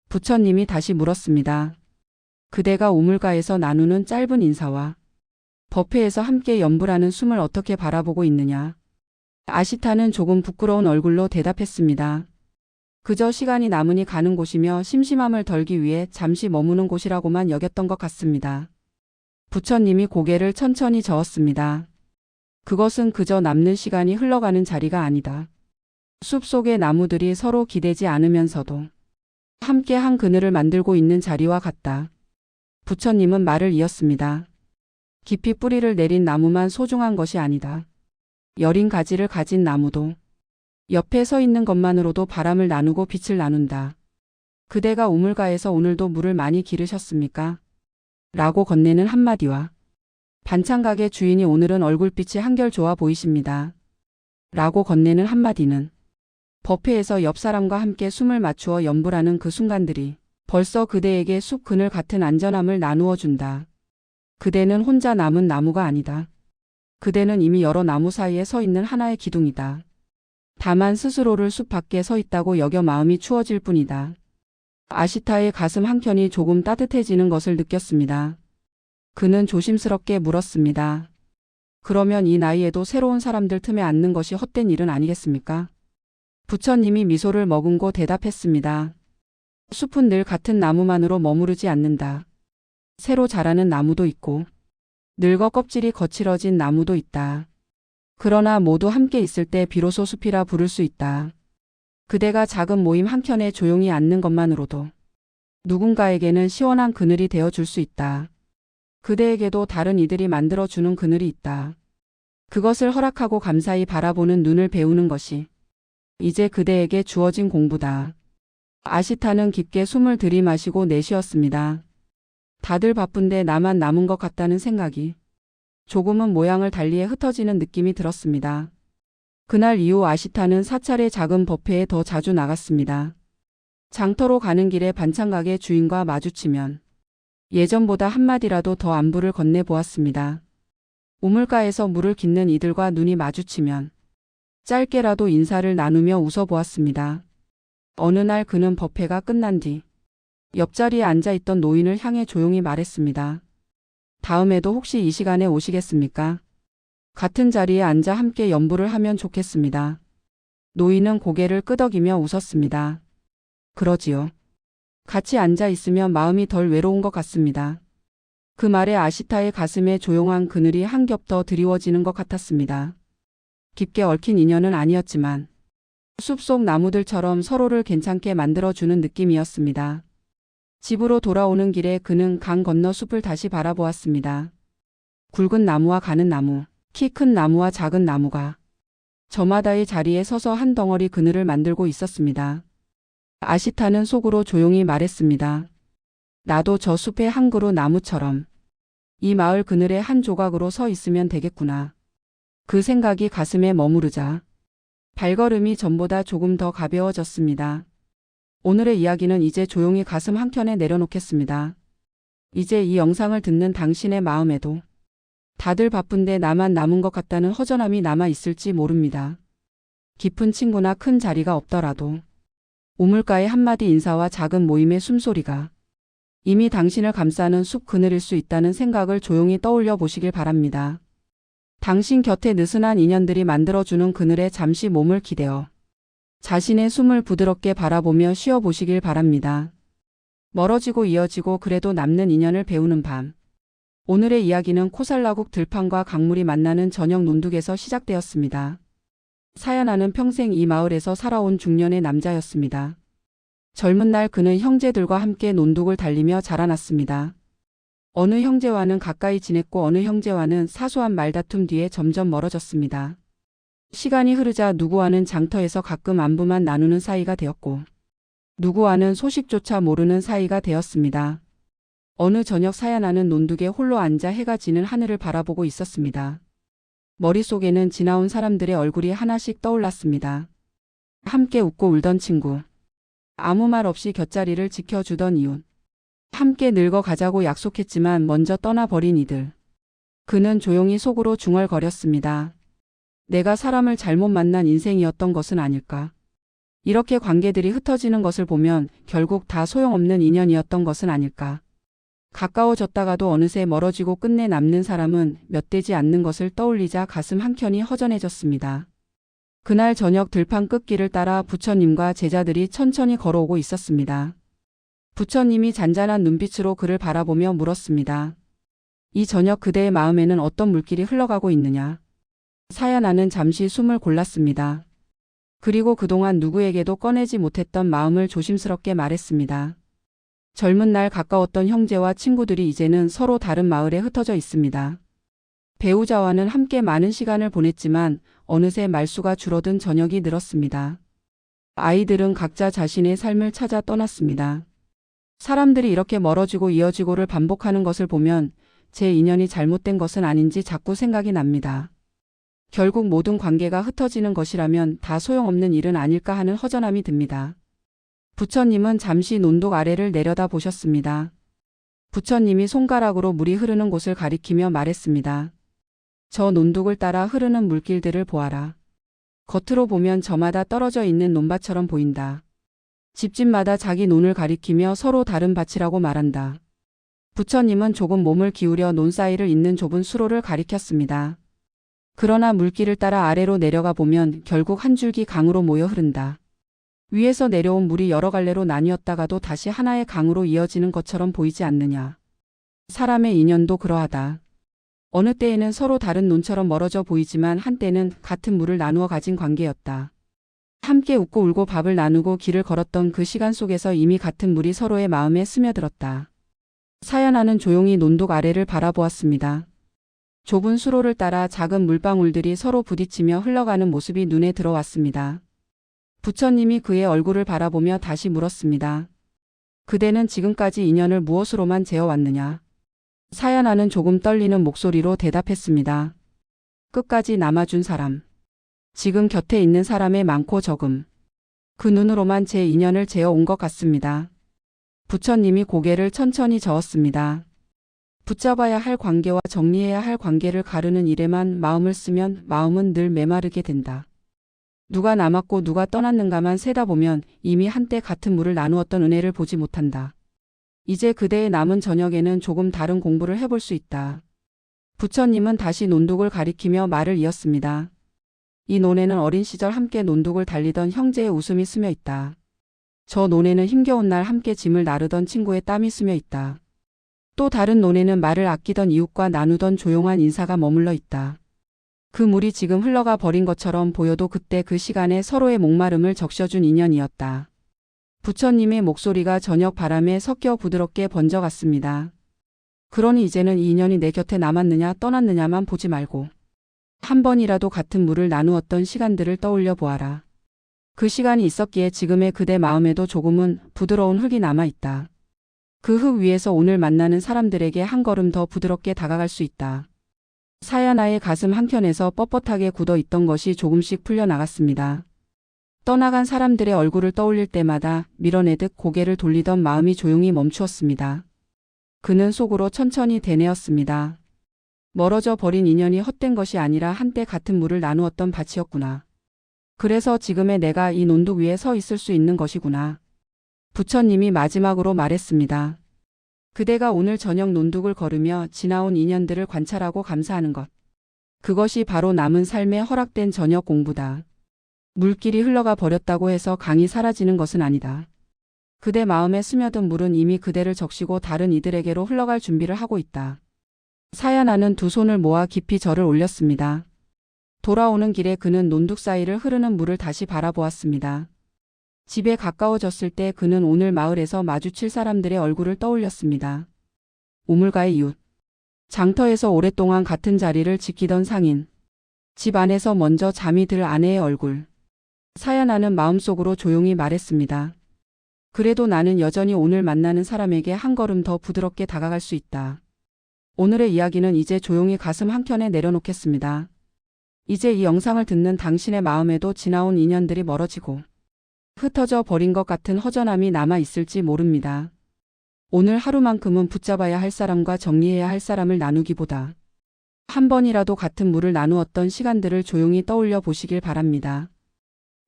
A: 부처님이 다시 물었습니다. 그대가 우물가에서 나누는 짧은 인사와 법회에서 함께 연불하는 숨을 어떻게 바라보고 있느냐? 아시타는 조금 부끄러운 얼굴로 대답했습니다. 그저 시간이 남으니 가는 곳이며 심심함을 덜기 위해 잠시 머무는 곳이라고만 여겼던 것 같습니다. 부처님이 고개를 천천히 저었습니다. 그것은 그저 남는 시간이 흘러가는 자리가 아니다. 숲속의 나무들이 서로 기대지 않으면서도 함께 한 그늘을 만들고 있는 자리와 같다. 부처님은 말을 이었습니다. 깊이 뿌리를 내린 나무만 소중한 것이 아니다. 여린 가지를 가진 나무도 옆에 서 있는 것만으로도 바람을 나누고 빛을 나눈다. 그대가 우물가에서 오늘도 물을 많이 기르셨습니까? 라고 건네는 한마디와 반찬 가게 주인이 오늘은 얼굴빛이 한결 좋아 보이십니다. 라고 건네는 한마디는 법회에서 옆 사람과 함께 숨을 맞추어 연불하는 그 순간들이 벌써 그대에게 숲 그늘 같은 안전함을 나누어 준다. 그대는 혼자 남은 나무가 아니다. 그대는 이미 여러 나무 사이에 서 있는 하나의 기둥이다. 다만 스스로를 숲 밖에 서 있다고 여겨 마음이 추워질 뿐이다. 아시타의 가슴 한켠이 조금 따뜻해지는 것을 느꼈습니다. 그는 조심스럽게 물었습니다. 그러면 이 나이에도 새로운 사람들 틈에 앉는 것이 헛된 일은 아니겠습니까? 부처님이 미소를 머금고 대답했습니다. 숲은 늘 같은 나무만으로 머무르지 않는다. 새로 자라는 나무도 있고 늙어 껍질이 거칠어진 나무도 있다. 그러나 모두 함께 있을 때 비로소 숲이라 부를 수 있다. 그대가 작은 모임 한켠에 조용히 앉는 것만으로도 누군가에게는 시원한 그늘이 되어줄 수 있다. 그대에게도 다른 이들이 만들어주는 그늘이 있다. 그것을 허락하고 감사히 바라보는 눈을 배우는 것이 이제 그대에게 주어진 공부다. 아시타는 깊게 숨을 들이마시고 내쉬었습니다. 다들 바쁜데 나만 남은 것 같다는 생각이 조금은 모양을 달리해 흩어지는 느낌이 들었습니다. 그날 이후 아시타는 사찰의 작은 법회에 더 자주 나갔습니다. 장터로 가는 길에 반찬가게 주인과 마주치면 예전보다 한마디라도 더 안부를 건네보았습니다. 우물가에서 물을 깃는 이들과 눈이 마주치면 짧게라도 인사를 나누며 웃어보았습니다. 어느 날 그는 법회가 끝난 뒤 옆자리에 앉아있던 노인을 향해 조용히 말했습니다. 다음에도 혹시 이 시간에 오시겠습니까? 같은 자리에 앉아 함께 연부를 하면 좋겠습니다. 노인은 고개를 끄덕이며 웃었습니다. 그러지요. 같이 앉아 있으면 마음이 덜 외로운 것 같습니다. 그 말에 아시타의 가슴에 조용한 그늘이 한 겹 더 드리워지는 것 같았습니다. 깊게 얽힌 인연은 아니었지만 숲속 나무들처럼 서로를 괜찮게 만들어주는 느낌이었습니다. 집으로 돌아오는 길에 그는 강 건너 숲을 다시 바라보았습니다. 굵은 나무와 가는 나무, 키 큰 나무와 작은 나무가 저마다의 자리에 서서 한 덩어리 그늘을 만들고 있었습니다. 아시타는 속으로 조용히 말했습니다. 나도 저 숲의 한 그루 나무처럼 이 마을 그늘의 한 조각으로 서 있으면 되겠구나. 그 생각이 가슴에 머무르자 발걸음이 전보다 조금 더 가벼워졌습니다. 오늘의 이야기는 이제 조용히 가슴 한켠에 내려놓겠습니다. 이제 이 영상을 듣는 당신의 마음에도 다들 바쁜데 나만 남은 것 같다는 허전함이 남아 있을지 모릅니다. 깊은 친구나 큰 자리가 없더라도 우물가의 한마디 인사와 작은 모임의 숨소리가 이미 당신을 감싸는 숲 그늘일 수 있다는 생각을 조용히 떠올려 보시길 바랍니다. 당신 곁에 느슨한 인연들이 만들어주는 그늘에 잠시 몸을 기대어 자신의 숨을 부드럽게 바라보며 쉬어보시길 바랍니다. 멀어지고 이어지고 그래도 남는 인연을 배우는 밤. 오늘의 이야기는 코살라국 들판과 강물이 만나는 저녁 논둑에서 시작되었습니다. 사야나는 평생 이 마을에서 살아온 중년의 남자였습니다. 젊은 날 그는 형제들과 함께 논둑을 달리며 자라났습니다. 어느 형제와는 가까이 지냈고 어느 형제와는 사소한 말다툼 뒤에 점점 멀어졌습니다. 시간이 흐르자 누구와는 장터에서 가끔 안부만 나누는 사이가 되었고 누구와는 소식조차 모르는 사이가 되었습니다. 어느 저녁 사야나는 논둑에 홀로 앉아 해가 지는 하늘을 바라보고 있었습니다. 머릿속에는 지나온 사람들의 얼굴이 하나씩 떠올랐습니다. 함께 웃고 울던 친구, 아무 말 없이 곁자리를 지켜주던 이웃, 함께 늙어가자고 약속했지만 먼저 떠나버린 이들. 그는 조용히 속으로 중얼거렸습니다. 내가 사람을 잘못 만난 인생이었던 것은 아닐까. 이렇게 관계들이 흩어지는 것을 보면 결국 다 소용없는 인연이었던 것은 아닐까. 가까워졌다가도 어느새 멀어지고 끝내 남는 사람은 몇 되지 않는 것을 떠올리자 가슴 한켠이 허전해졌습니다. 그날 저녁 들판 끝길을 따라 부처님과 제자들이 천천히 걸어오고 있었습니다. 부처님이 잔잔한 눈빛으로 그를 바라보며 물었습니다. 이 저녁 그대의 마음에는 어떤 물길이 흘러가고 있느냐? 사야나는 잠시 숨을 골랐습니다. 그리고 그동안 누구에게도 꺼내지 못했던 마음을 조심스럽게 말했습니다. 젊은 날 가까웠던 형제와 친구들이 이제는 서로 다른 마을에 흩어져 있습니다. 배우자와는 함께 많은 시간을 보냈지만 어느새 말수가 줄어든 저녁이 늘었습니다. 아이들은 각자 자신의 삶을 찾아 떠났습니다. 사람들이 이렇게 멀어지고 이어지고를 반복하는 것을 보면 제 인연이 잘못된 것은 아닌지 자꾸 생각이 납니다. 결국 모든 관계가 흩어지는 것이라면 다 소용없는 일은 아닐까 하는 허전함이 듭니다. 부처님은 잠시 논둑 아래를 내려다 보셨습니다. 부처님이 손가락으로 물이 흐르는 곳을 가리키며 말했습니다. 저 논둑을 따라 흐르는 물길들을 보아라. 겉으로 보면 저마다 떨어져 있는 논밭처럼 보인다. 집집마다 자기 논을 가리키며 서로 다른 밭이라고 말한다. 부처님은 조금 몸을 기울여 논 사이를 잇는 좁은 수로를 가리켰습니다. 그러나 물길을 따라 아래로 내려가 보면 결국 한 줄기 강으로 모여 흐른다. 위에서 내려온 물이 여러 갈래로 나뉘었다가도 다시 하나의 강으로 이어지는 것처럼 보이지 않느냐. 사람의 인연도 그러하다. 어느 때에는 서로 다른 논처럼 멀어져 보이지만 한때는 같은 물을 나누어 가진 관계였다. 함께 웃고 울고 밥을 나누고 길을 걸었던 그 시간 속에서 이미 같은 물이 서로의 마음에 스며들었다. 사연아는 조용히 논둑 아래를 바라보았습니다. 좁은 수로를 따라 작은 물방울들이 서로 부딪히며 흘러가는 모습이 눈에 들어왔습니다. 부처님이 그의 얼굴을 바라보며 다시 물었습니다. 그대는 지금까지 인연을 무엇으로만 재어왔느냐? 사연아는 조금 떨리는 목소리로 대답했습니다. 끝까지 남아준 사람. 지금 곁에 있는 사람의 많고 적음. 그 눈으로만 제 인연을 재어온 것 같습니다. 부처님이 고개를 천천히 저었습니다. 붙잡아야 할 관계와 정리해야 할 관계를 가르는 일에만 마음을 쓰면 마음은 늘 메마르게 된다. 누가 남았고 누가 떠났는가만 세다 보면 이미 한때 같은 물을 나누었던 은혜를 보지 못한다. 이제 그대의 남은 저녁에는 조금 다른 공부를 해볼 수 있다. 부처님은 다시 논둑을 가리키며 말을 이었습니다. 이 논에는 어린 시절 함께 논둑을 달리던 형제의 웃음이 스며 있다. 저 논에는 힘겨운 날 함께 짐을 나르던 친구의 땀이 스며 있다. 또 다른 논에는 말을 아끼던 이웃과 나누던 조용한 인사가 머물러 있다. 그 물이 지금 흘러가 버린 것처럼 보여도 그때 그 시간에 서로의 목마름을 적셔준 인연이었다. 부처님의 목소리가 저녁 바람에 섞여 부드럽게 번져갔습니다. 그러니 이제는 이 인연이 내 곁에 남았느냐 떠났느냐만 보지 말고 한 번이라도 같은 물을 나누었던 시간들을 떠올려 보아라. 그 시간이 있었기에 지금의 그대 마음에도 조금은 부드러운 흙이 남아있다. 그 흙 위에서 오늘 만나는 사람들에게 한 걸음 더 부드럽게 다가갈 수 있다. 사연아의 가슴 한켠에서 뻣뻣하게 굳어 있던 것이 조금씩 풀려나갔습니다. 떠나간 사람들의 얼굴을 떠올릴 때마다 밀어내듯 고개를 돌리던 마음이 조용히 멈추었습니다. 그는 속으로 천천히 되뇌었습니다. 멀어져 버린 인연이 헛된 것이 아니라 한때 같은 물을 나누었던 밭이었구나. 그래서 지금의 내가 이 논둑 위에 서 있을 수 있는 것이구나. 부처님이 마지막으로 말했습니다. 그대가 오늘 저녁 논둑을 걸으며 지나온 인연들을 관찰하고 감사하는 것. 그것이 바로 남은 삶에 허락된 저녁 공부다. 물길이 흘러가 버렸다고 해서 강이 사라지는 것은 아니다. 그대 마음에 스며든 물은 이미 그대를 적시고 다른 이들에게로 흘러갈 준비를 하고 있다. 사연아는 두 손을 모아 깊이 절을 올렸습니다. 돌아오는 길에 그는 논둑 사이를 흐르는 물을 다시 바라보았습니다. 집에 가까워졌을 때 그는 오늘 마을에서 마주칠 사람들의 얼굴을 떠올렸습니다. 우물가의 이웃, 장터에서 오랫동안 같은 자리를 지키던 상인, 집 안에서 먼저 잠이 들 아내의 얼굴. 사연아는 마음속으로 조용히 말했습니다. 그래도 나는 여전히 오늘 만나는 사람에게 한 걸음 더 부드럽게 다가갈 수 있다. 오늘의 이야기는 이제 조용히 가슴 한켠에 내려놓겠습니다. 이제 이 영상을 듣는 당신의 마음에도 지나온 인연들이 멀어지고 흩어져 버린 것 같은 허전함이 남아 있을지 모릅니다. 오늘 하루만큼은 붙잡아야 할 사람과 정리해야 할 사람을 나누기보다 한 번이라도 같은 물을 나누었던 시간들을 조용히 떠올려 보시길 바랍니다.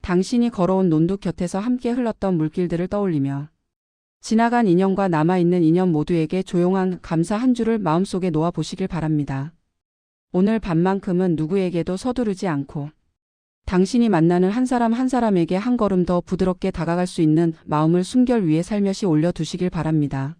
A: 당신이 걸어온 논둑 곁에서 함께 흘렀던 물길들을 떠올리며 지나간 인연과 남아있는 인연 모두에게 조용한 감사 한 줄을 마음속에 놓아 보시길 바랍니다. 오늘 밤만큼은 누구에게도 서두르지 않고 당신이 만나는 한 사람 한 사람에게 한 걸음 더 부드럽게 다가갈 수 있는 마음을 숨결 위에 살며시 올려두시길 바랍니다.